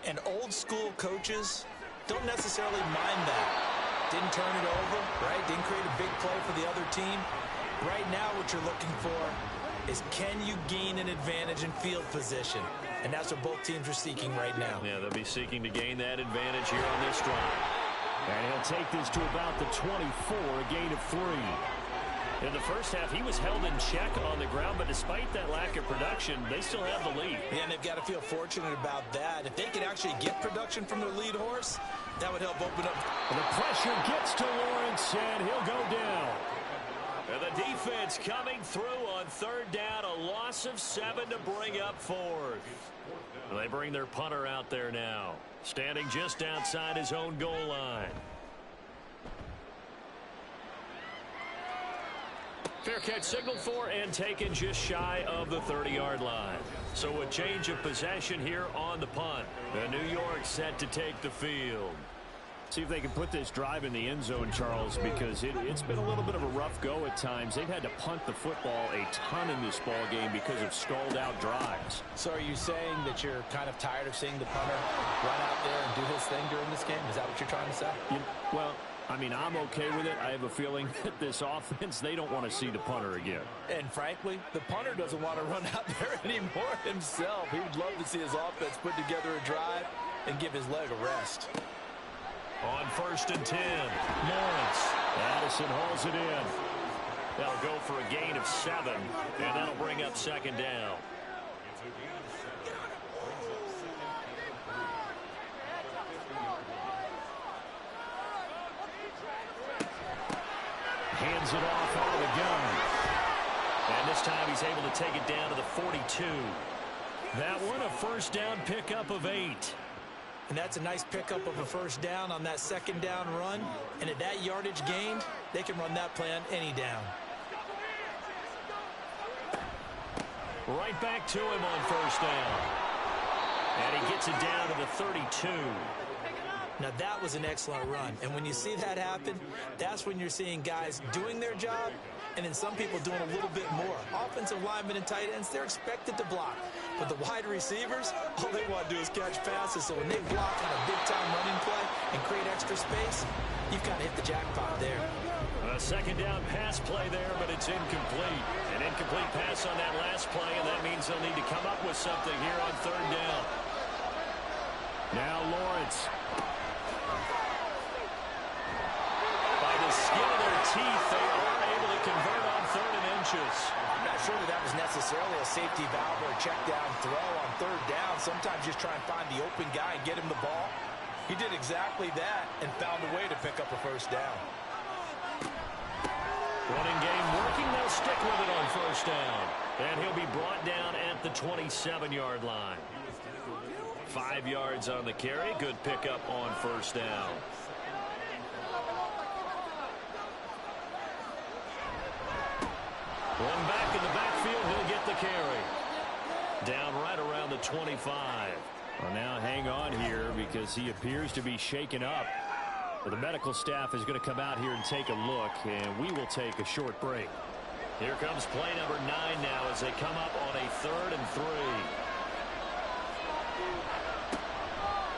And old-school coaches don't necessarily mind that. Didn't turn it over, right? Didn't create a big play for the other team. Right now what you're looking for is, can you gain an advantage in field position? And that's what both teams are seeking right now. Yeah, they'll be seeking to gain that advantage here on this drive. And he'll take this to about the 24, a gain of 3. In the first half, he was held in check on the ground, but despite that lack of production, they still have the lead. Yeah, and they've got to feel fortunate about that. If they can actually get production from their lead horse, that would help open up. And the pressure gets to Lawrence, and he'll go down. And the defense coming through on 3rd down, a loss of 7 to bring up 4th. They bring their punter out there now, standing just outside his own goal line. Fair catch signaled for and taken just shy of the 30-yard line. So a change of possession here on the punt. The New York set to take the field. See if they can put this drive in the end zone, Charles, because it's been a little bit of a rough go at times. They've had to punt the football a ton in this ball game because of stalled-out drives. So are you saying that you're kind of tired of seeing the punter run out there and do his thing during this game? Is that what you're trying to say? Well, I mean, I'm okay with it. I have a feeling that this offense, they don't want to see the punter again. And frankly, the punter doesn't want to run out there anymore himself. He would love to see his offense put together a drive and give his leg a rest. On 1st and 10, Lawrence. Addison hauls it in. They'll go for a gain of 7, and that'll bring up 2nd down. Hands it off out of the gun. And this time he's able to take it down to the 42. That one, a 1st down pickup of 8. And that's a nice pickup of a 1st down on that 2nd down run. And at that yardage gained, they can run that play on any down. Right back to him on 1st down. And he gets it down to the 32. Now that was an excellent run. And when you see that happen, that's when you're seeing guys doing their job and then some people doing a little bit more. Offensive linemen and tight ends, they're expected to block. But the wide receivers, all they want to do is catch passes. So when they block on a big-time running play and create extra space, you've kind of hit the jackpot there. A 2nd down pass play there, but it's incomplete. An incomplete pass on that last play, and that means they'll need to come up with something here on 3rd down. Now Lawrence. By the skin of their teeth, they are able to convert on 3rd and inches. I'm not sure that was necessarily a safety valve or a check down throw on 3rd down. Sometimes just try and find the open guy and get him the ball. He did exactly that and found a way to pick up a 1st down. Running game working. They'll stick with it on 1st down. And he'll be brought down at the 27-yard line. 5 yards on the carry. Good pickup on 1st down. One back in the backfield. He'll get the carry. Down right around the 25. Well, now hang on here because he appears to be shaken up. Well, the medical staff is going to come out here and take a look, and we will take a short break. Here comes play number 9 now as they come up on a 3rd and 3.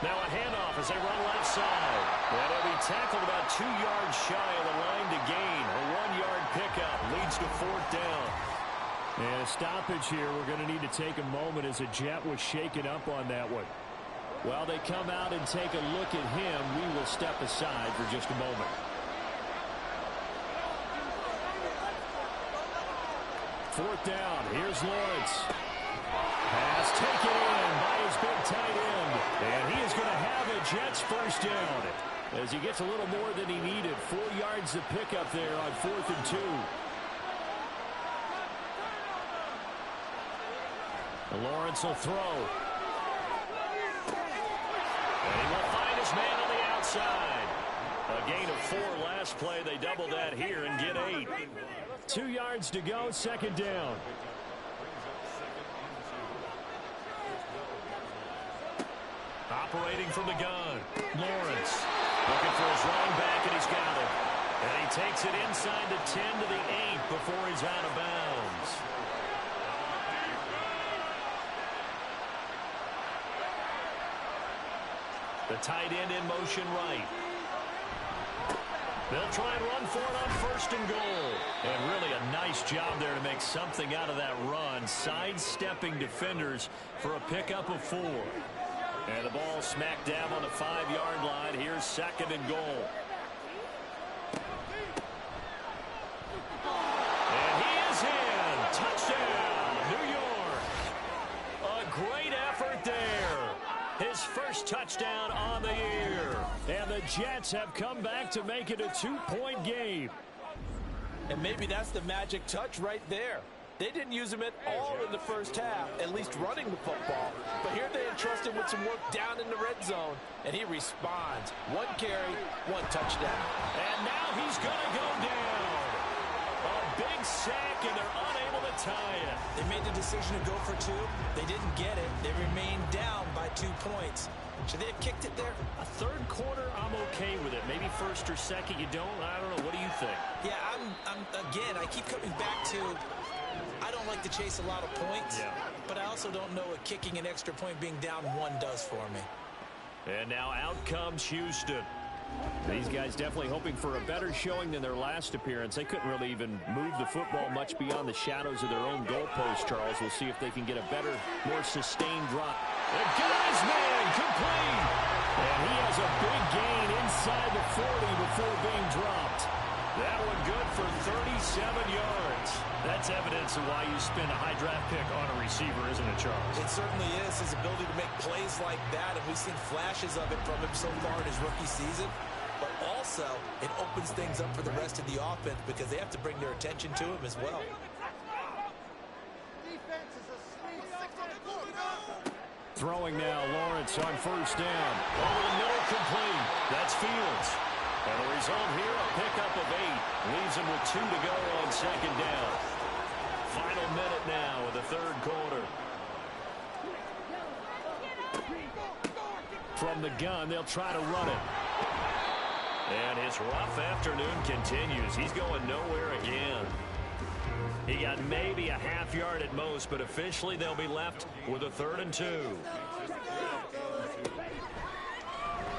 Now a handoff handoff as they run left side. And he'll be tackled about 2 yards shy of the line to gain. A 1-yard pickup leads to 4th down. And a stoppage here. We're going to need to take a moment as a Jet was shaken up on that one. While they come out and take a look at him, we will step aside for just a moment. Fourth down. Here's Lawrence. Pass taken in by his big tight end. And he is going to have a Jets first down as he gets a little more than he needed. 4 yards to pick up there on 4th and 2. And Lawrence will throw. And he will find his man on the outside. A gain of 4 last play. They double that here and get 8. 2 yards to go, 2nd down. Operating from the gun. Lawrence looking for his running back, and he's got it. And he takes it inside the 10 to the 8 before he's out of bounds. The tight end in motion right. They'll try and run for it on 1st and goal. And really a nice job there to make something out of that run, sidestepping defenders for a pickup of 4. And the ball smack dab on the 5-yard line. Here's 2nd and goal. And he is in. Touchdown, New York. A great effort there. His first touchdown on the year. And the Jets have come back to make it a 2-point game. And maybe that's the magic touch right there. They didn't use him at all in the first half, at least running the football. But here they entrust him with some work down in the red zone, and he responds. 1 carry, 1 touchdown. And now he's going to go down. A big sack, and they're unable to tie it. They made the decision to go for 2. They didn't get it. They remained down by 2 points. Should they have kicked it there? A 3rd quarter, I'm okay with it. Maybe 1st or 2nd, you don't. I don't know. What do you think? Yeah, again, I keep coming back to, I don't like to chase a lot of points, but I also don't know what kicking an extra point being down 1 does for me. And now out comes Houston. These guys definitely hoping for a better showing than their last appearance. They couldn't really even move the football much beyond the shadows of their own goalpost, Charles. We'll see if they can get a better, more sustained drop. The guy's man complete. And he has a big gain inside the 40 before being dropped. That one good for 37 yards. That's evidence of why you spend a high draft pick on a receiver, isn't it, Charles? It certainly is. His ability to make plays like that, and we've seen flashes of it from him so far in his rookie season. But also, it opens things up for the rest of the offense because they have to bring their attention to him as well. Throwing now, Lawrence on 1st down. Over the middle, complete. That's Fields. And the result here, a pickup of 8. Leaves him with 2 to go on 2nd down. Final minute now of the 3rd quarter. From the gun, they'll try to run it. And his rough afternoon continues. He's going nowhere again. He got maybe a half-yard at most, but officially they'll be left with a 3rd and 2.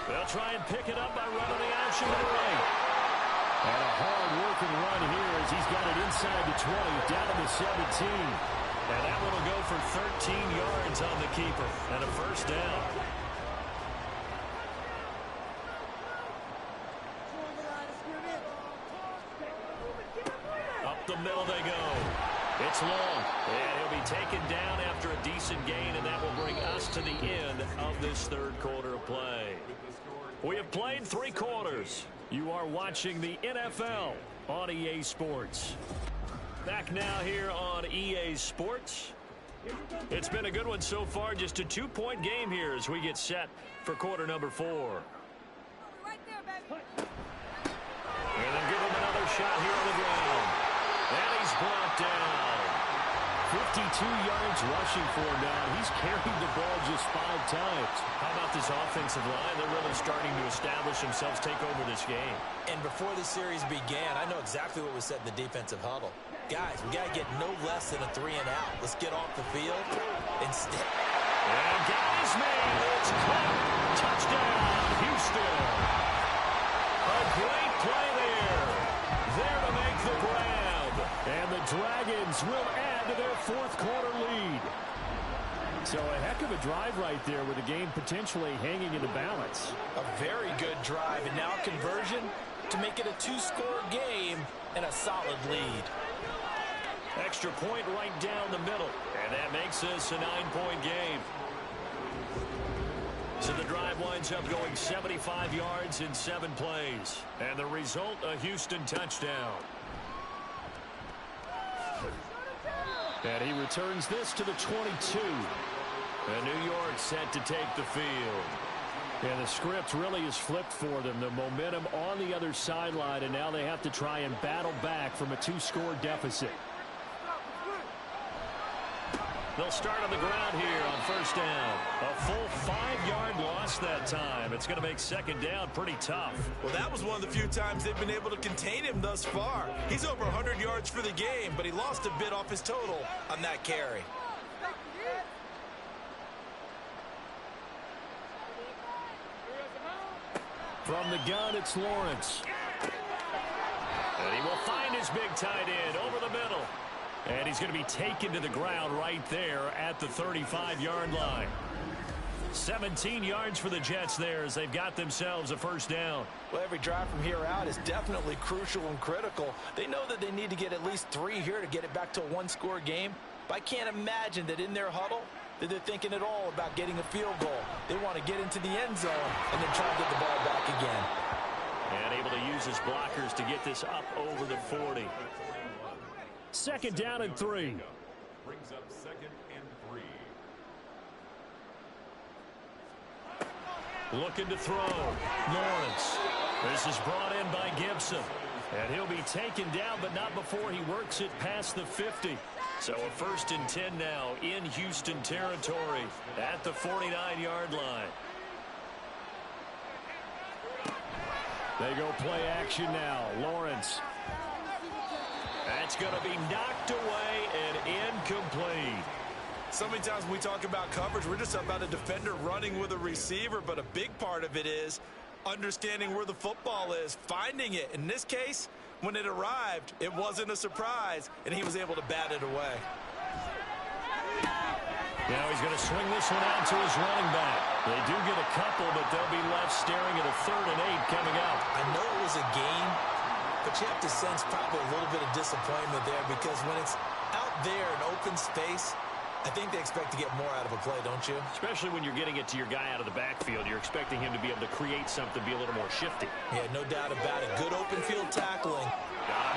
They'll try and pick it up by running the option to the right. And a hard-working run here as he's got it inside the 20, down to the 17. And that one will go for 13 yards on the keeper and a 1st down. Up the middle they go. It's long, and he'll be taken down after a decent gain, and that will bring us to the end of this 3rd quarter of play. We have played 3 quarters. You are watching the NFL on EA Sports. Back now here on EA Sports. It's been a good one so far. Just a 2-point game here as we get set for quarter number 4. Right there, baby. And then give him another shot here on the ground. And he's brought down. 52 yards rushing for him now. He's carried the ball just 5 times. How about this offensive line? They're really starting to establish themselves, take over this game. And before the series began, I know exactly what was said in the defensive huddle. Guys, we got to get no less than a 3 and out. Let's get off the field instead. And guys, man, it's caught. Touchdown, Houston. A great play there. There to make the grab. And the Dragons will add to their fourth quarter lead. So a heck of a drive right there with the game potentially hanging in the balance. A very good drive, and now conversion to make it a two-score game and a solid lead. Extra point right down the middle. And that makes this a 9-point game. So the drive winds up going 75 yards in 7 plays. And the result, a Houston touchdown. And he returns this to the 22. And New York set to take the field. And the script really is flipped for them. The momentum on the other sideline, and now they have to try and battle back from a 2-score deficit. They'll start on the ground here on first down. A full 5-yard loss that time. It's going to make second down pretty tough. Well, that was one of the few times they've been able to contain him thus far. He's over 100 yards for the game, but he lost a bit off his total on that carry. From the gun, it's Lawrence. And he will find his big tight end over the middle. And he's going to be taken to the ground right there at the 35-yard line. 17 yards for the Jets there as they've got themselves a first down. Well, every drive from here out is definitely crucial and critical. They know that they need to get at least 3 here to get it back to a 1-score game. But I can't imagine that in their huddle that they're thinking at all about getting a field goal. They want to get into the end zone and then try to get the ball back again. And able to use his blockers to get this up over the 40. Second down and 3. Brings up 2nd and 3. Looking to throw. Lawrence. This is brought in by Gibson. And he'll be taken down, but not before he works it past the 50. So a 1st and 10 now in Houston territory at the 49-yard line. They go play action now. Lawrence. That's going to be knocked away and incomplete. So many times when we talk about coverage, we're just about a defender running with a receiver, but a big part of it is understanding where the football is, finding it. In this case, when it arrived, it wasn't a surprise, and he was able to bat it away. Now he's going to swing this one out to his running back. They do get a couple, but they'll be left staring at a 3rd and 8 coming up. I know it was a gain, but you have to sense probably a little bit of disappointment there because when it's out there in open space, I think they expect to get more out of a play, don't you? Especially when you're getting it to your guy out of the backfield. You're expecting him to be able to create something, be a little more shifty. Yeah, no doubt about it. Good open field tackling.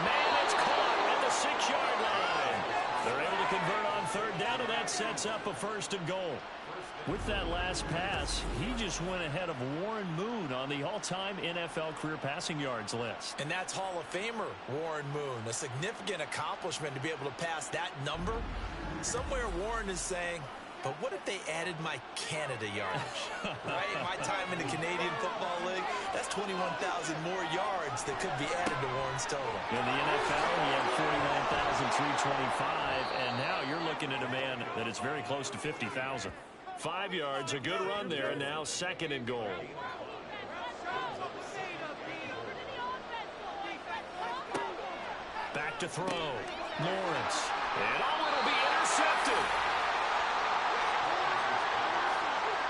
Man, it's caught at the 6-yard line. They're able to convert on 3rd down, and that sets up a 1st and goal. With that last pass, he just went ahead of Warren Moon on the all-time NFL career passing yards list. And that's Hall of Famer Warren Moon. A significant accomplishment to be able to pass that number. Somewhere Warren is saying, but what if they added my Canada yardage? Right? My time in the Canadian Football League, that's 21,000 more yards that could be added to Warren's total. In the NFL, he had 49,325, and now you're looking at a man that is very close to 50,000. 5 yards, a good run there, and now 2nd and goal. Back to throw. Lawrence. And it'll be intercepted.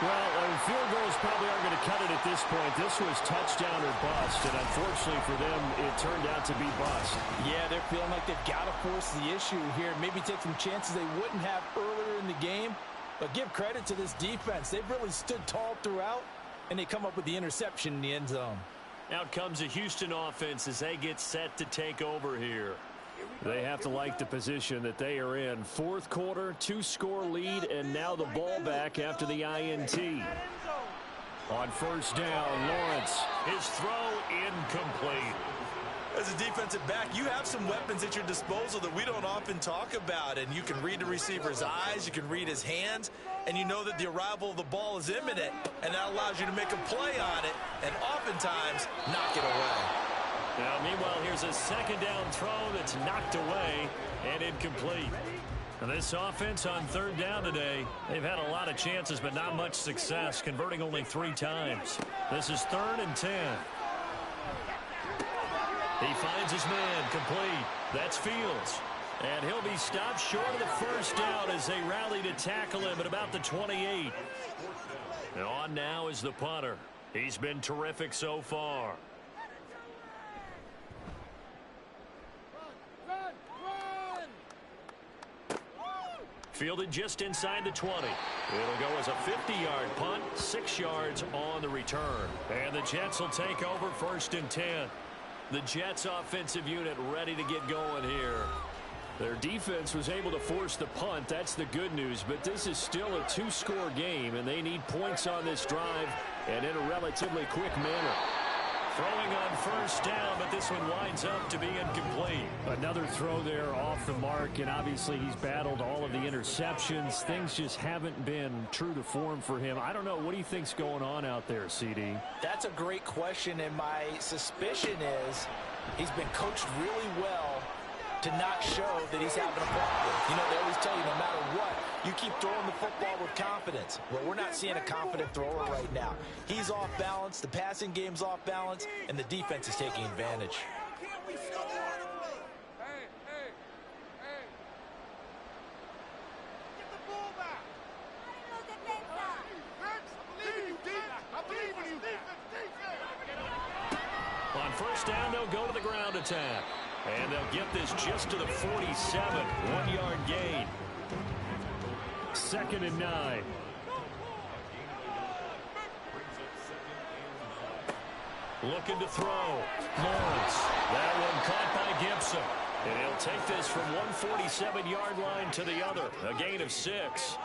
Well, field goals probably aren't going to cut it at this point. This was touchdown or bust, and unfortunately for them, it turned out to be bust. Yeah, they're feeling like they've got to force the issue here. Maybe take some chances they wouldn't have earlier in the game. But give credit to this defense. They've really stood tall throughout, and they come up with the interception in the end zone. Out comes the Houston offense as they get set to take over here. They have to like the position that they are in. 4th quarter, 2-score lead, and now the ball back after the INT. On 1st down, Lawrence. His throw incomplete. As a defensive back, you have some weapons at your disposal that we don't often talk about, and you can read the receiver's eyes, you can read his hands, and you know that the arrival of the ball is imminent, and that allows you to make a play on it, and oftentimes knock it away. Now, meanwhile, here's a 2nd down throw that's knocked away and incomplete. And this offense on third down today, they've had a lot of chances, but not much success, converting only 3 times. This is 3rd and 10. He finds his man complete. That's Fields. And he'll be stopped short of the first down as they rally to tackle him at about the 28. And on now is the punter. He's been terrific so far. Fielded just inside the 20. It'll go as a 50-yard punt, 6 yards on the return. And the Jets will take over 1st and 10. The Jets offensive unit ready to get going here. Their defense was able to force the punt. That's the good news. But this is still a 2-score game, and they need points on this drive and in a relatively quick manner. Throwing on first down, but this one winds up to be incomplete. Another throw there off the mark, and obviously he's battled all of the interceptions. Things just haven't been true to form for him. I don't know. What do you think's going on out there, CD? That's a great question, and my suspicion is he's been coached really well to not show that he's having a problem. You know, they always tell you no matter what, you keep throwing the football with confidence. Well, we're not seeing a confident thrower right now. He's off balance, the passing game's off balance, and the defense is taking advantage. On first down, they'll go to the ground attack. And they'll get this just to the 47. 1-yard gain. 2nd and 9. Looking to throw. Lawrence. That one caught by Gibson. And he'll take this from 147-yard line to the other. A gain of 6.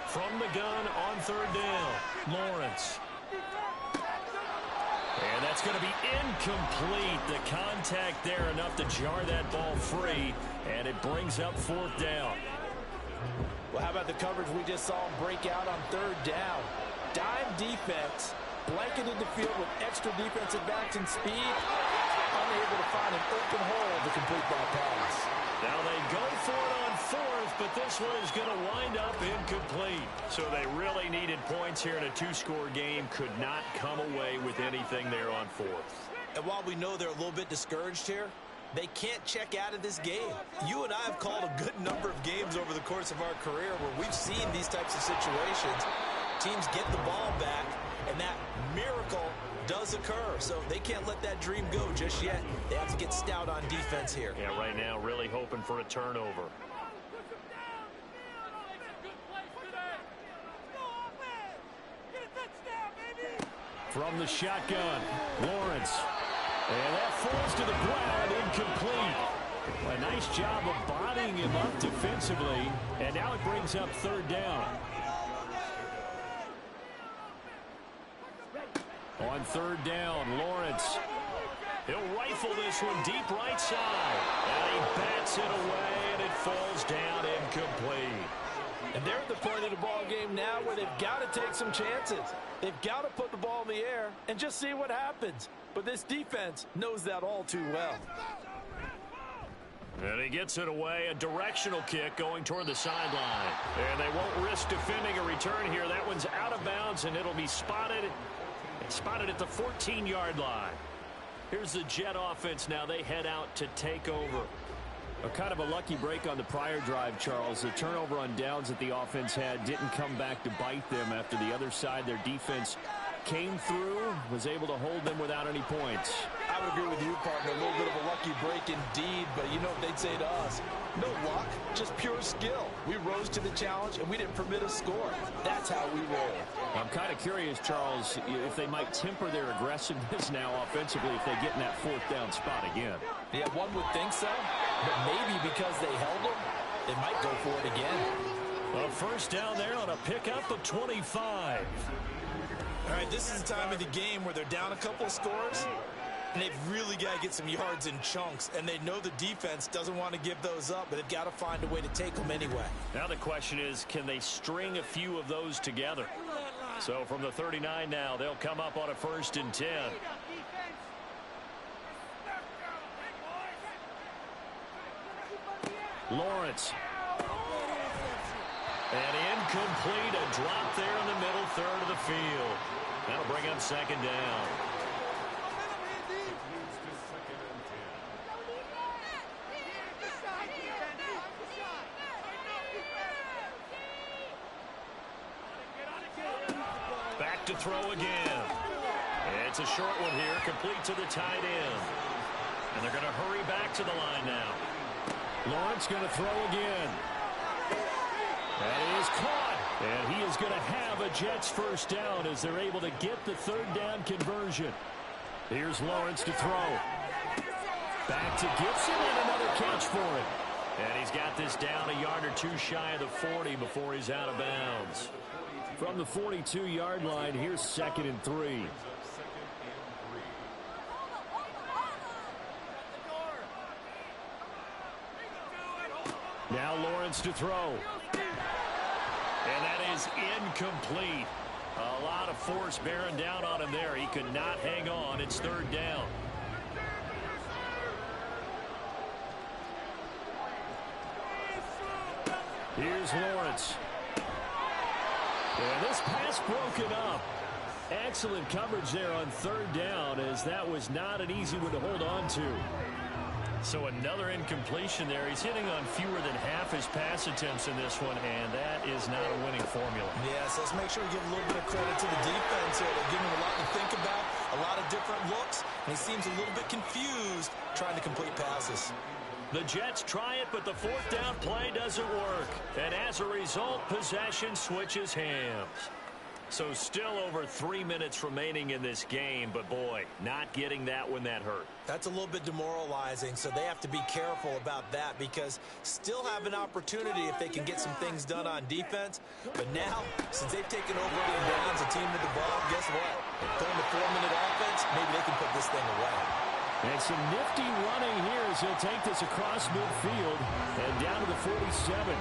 From the gun on 3rd down. Lawrence. And that's going to be incomplete. The contact there enough to jar that ball free. And it brings up 4th down. Well, how about the coverage we just saw him break out on 3rd down? Dime defense, blanketed the field with extra defensive backs and speed. Unable to find an open hole to complete that pass. Now they go for it on 4th, but this one is going to wind up incomplete. So they really needed points here in a 2-score game. Could not come away with anything there on 4th. And while we know they're a little bit discouraged here, they can't check out of this game. You and I have called a good number of games over the course of our career where we've seen these types of situations. Teams get the ball back, and that miracle does occur. So they can't let that dream go just yet. They have to get stout on defense here. Yeah, right now really hoping for a turnover. From the shotgun, Lawrence. And that falls to the ground, incomplete. A nice job of bodying him up defensively. And now it brings up 3rd down. On 3rd down, Lawrence. He'll rifle this one deep right side. And he bats it away, and it falls down incomplete. And they're at the point of the ball game now where they've got to take some chances. They've got to put the ball in the air and just see what happens. But this defense knows that all too well. And he gets it away, a directional kick going toward the sideline. And they won't risk defending a return here. That one's out of bounds, and it'll be spotted at the 14-yard line. Here's the Jet offense now. They head out to take over. A kind of a lucky break on the prior drive, Charles. The turnover on downs that the offense had didn't come back to bite them after the other side. Their defense came through, was able to hold them without any points. I would agree with you, partner. A little bit of a lucky break indeed, but you know what they'd say to us? No luck, just pure skill. We rose to the challenge, and we didn't permit a score. That's how we roll. I'm kind of curious, Charles, if they might temper their aggressiveness now offensively if they get in that 4th down spot again. Yeah, one would think so, but maybe because they held them, they might go for it again. A first down there on a pickup of 25. All right, this is the time of the game where they're down a couple of scores, and they've really got to get some yards in chunks, and they know the defense doesn't want to give those up, but they've got to find a way to take them anyway. Now the question is, can they string a few of those together? So from the 39 now, they'll come up on a 1st and 10. Lawrence. And incomplete, a drop there in the middle third of the field. That'll bring up 2nd down. Back to throw again. It's a short one here, complete to the tight end. And they're going to hurry back to the line now. Lawrence going to throw again. That is caught. And he is going to have a Jets 1st down as they're able to get the 3rd down conversion. Here's Lawrence to throw. Back to Gibson and another catch for him. And he's got this down a yard or 2 shy of the 40 before he's out of bounds. From the 42-yard line, here's 2nd and 3. Now Lawrence to throw. And that is incomplete. A lot of force bearing down on him there. He could not hang on. It's 3rd down. Here's Lawrence. And this pass broken up. Excellent coverage there on 3rd down, as that was not an easy one to hold on to. So another incompletion there. He's hitting on fewer than half his pass attempts in this one, and that is not a winning formula. Yes, let's make sure we give a little bit of credit to the defense here. They're giving him a lot to think about, a lot of different looks, and he seems a little bit confused trying to complete passes. The Jets try it, but the 4th down play doesn't work. And as a result, possession switches hands. So still over 3 minutes remaining in this game, but boy, not getting that when that hurt. That's a little bit demoralizing, so they have to be careful about that because still have an opportunity if they can get some things done on defense. But now, since they've taken over the downs, a team with the ball, guess what? Going to 4-minute offense, maybe they can put this thing away. And some nifty running here as he'll take this across midfield and down to the 47.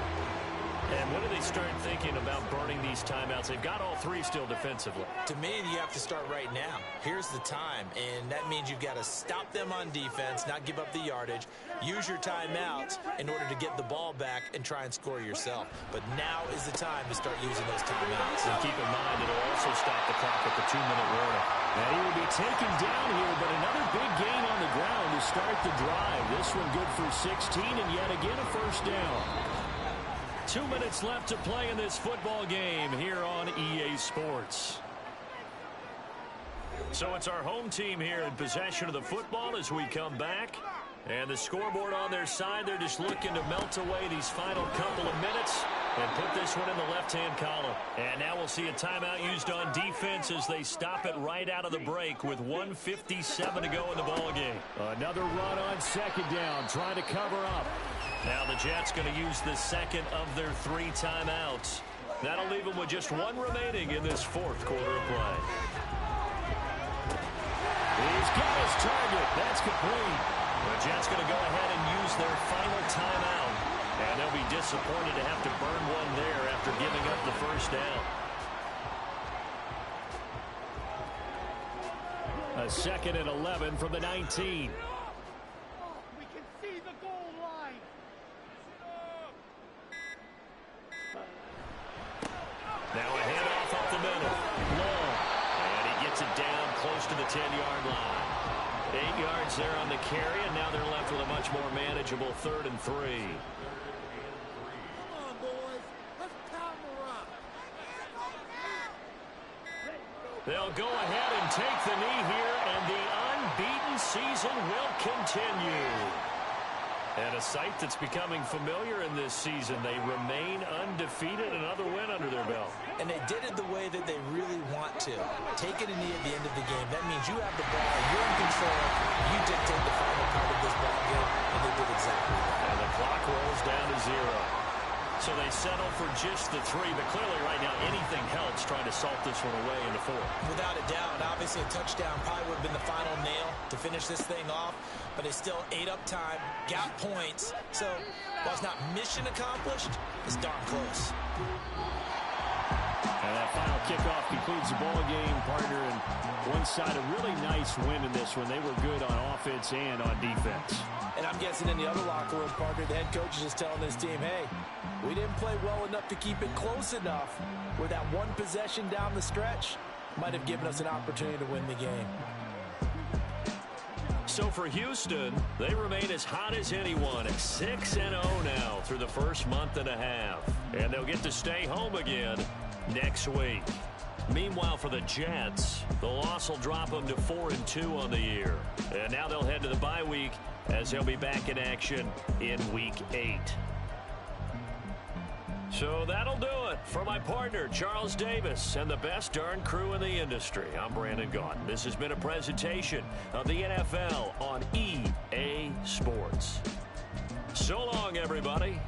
And when do they start thinking about burning these timeouts? They've got all 3 still defensively. To me, you have to start right now. Here's the time, and that means you've got to stop them on defense, not give up the yardage, use your timeouts in order to get the ball back and try and score yourself. But now is the time to start using those timeouts. And keep in mind, it'll also stop the clock at the 2-minute warning. And he will be taken down here, but another big gain on the ground to start the drive. This one good for 16, and yet again a 1st down. 2 minutes left to play in this football game here on EA Sports. So it's our home team here in possession of the football as we come back. And the scoreboard on their side, they're just looking to melt away these final couple of minutes and put this one in the left-hand column. And now we'll see a timeout used on defense as they stop it right out of the break with 1:57 to go in the ballgame. Another run on 2nd down, trying to cover up. Now the Jets going to use the 2nd of their 3 timeouts. That'll leave them with just 1 remaining in this 4th quarter of play. He's got his target. That's complete. The Jets going to go ahead and use their final timeout. And they'll be disappointed to have to burn one there after giving up the 1st down. A 2nd and 11 from the 19. We can see the goal line. Now a handoff up the middle. Long. And he gets it down close to the 10-yard line. 8 yards there on the carry, and now they're left with a much more manageable 3rd and 3. Come on, boys. Let's pound the rock. They'll go ahead and take the knee here, and the unbeaten season will continue. And a sight that's becoming familiar in this season. They remain undefeated, another win under their belt. And they did it the way that they really want to. Taking a knee at the end of the game. That means you have the ball, you're in control, you dictate the final part of this ball game, and they did exactly that. And the clock rolls down to 0. So they settle for just the 3, but clearly right now anything helps trying to salt this one away in the 4th. Without a doubt, obviously a touchdown probably would have been the final nail to finish this thing off, but they still ate up time, got points. So while it's not mission accomplished, it's darn close. And that final kickoff concludes the ball game, partner. And one side, a really nice win in this one. They were good on offense and on defense. And I'm guessing in the other locker room, Parker, the head coach is just telling his team, hey, we didn't play well enough to keep it close enough where that one possession down the stretch might have given us an opportunity to win the game. So for Houston, they remain as hot as anyone at 6-0 now through the first month and a half. And they'll get to stay home again next week. Meanwhile, for the Jets, the loss will drop them to 4-2 on the year. And now they'll head to the bye week as they'll be back in action in Week 8. So that'll do it for my partner, Charles Davis, and the best darn crew in the industry. I'm Brandon Gaudin. This has been a presentation of the NFL on EA Sports. So long, everybody.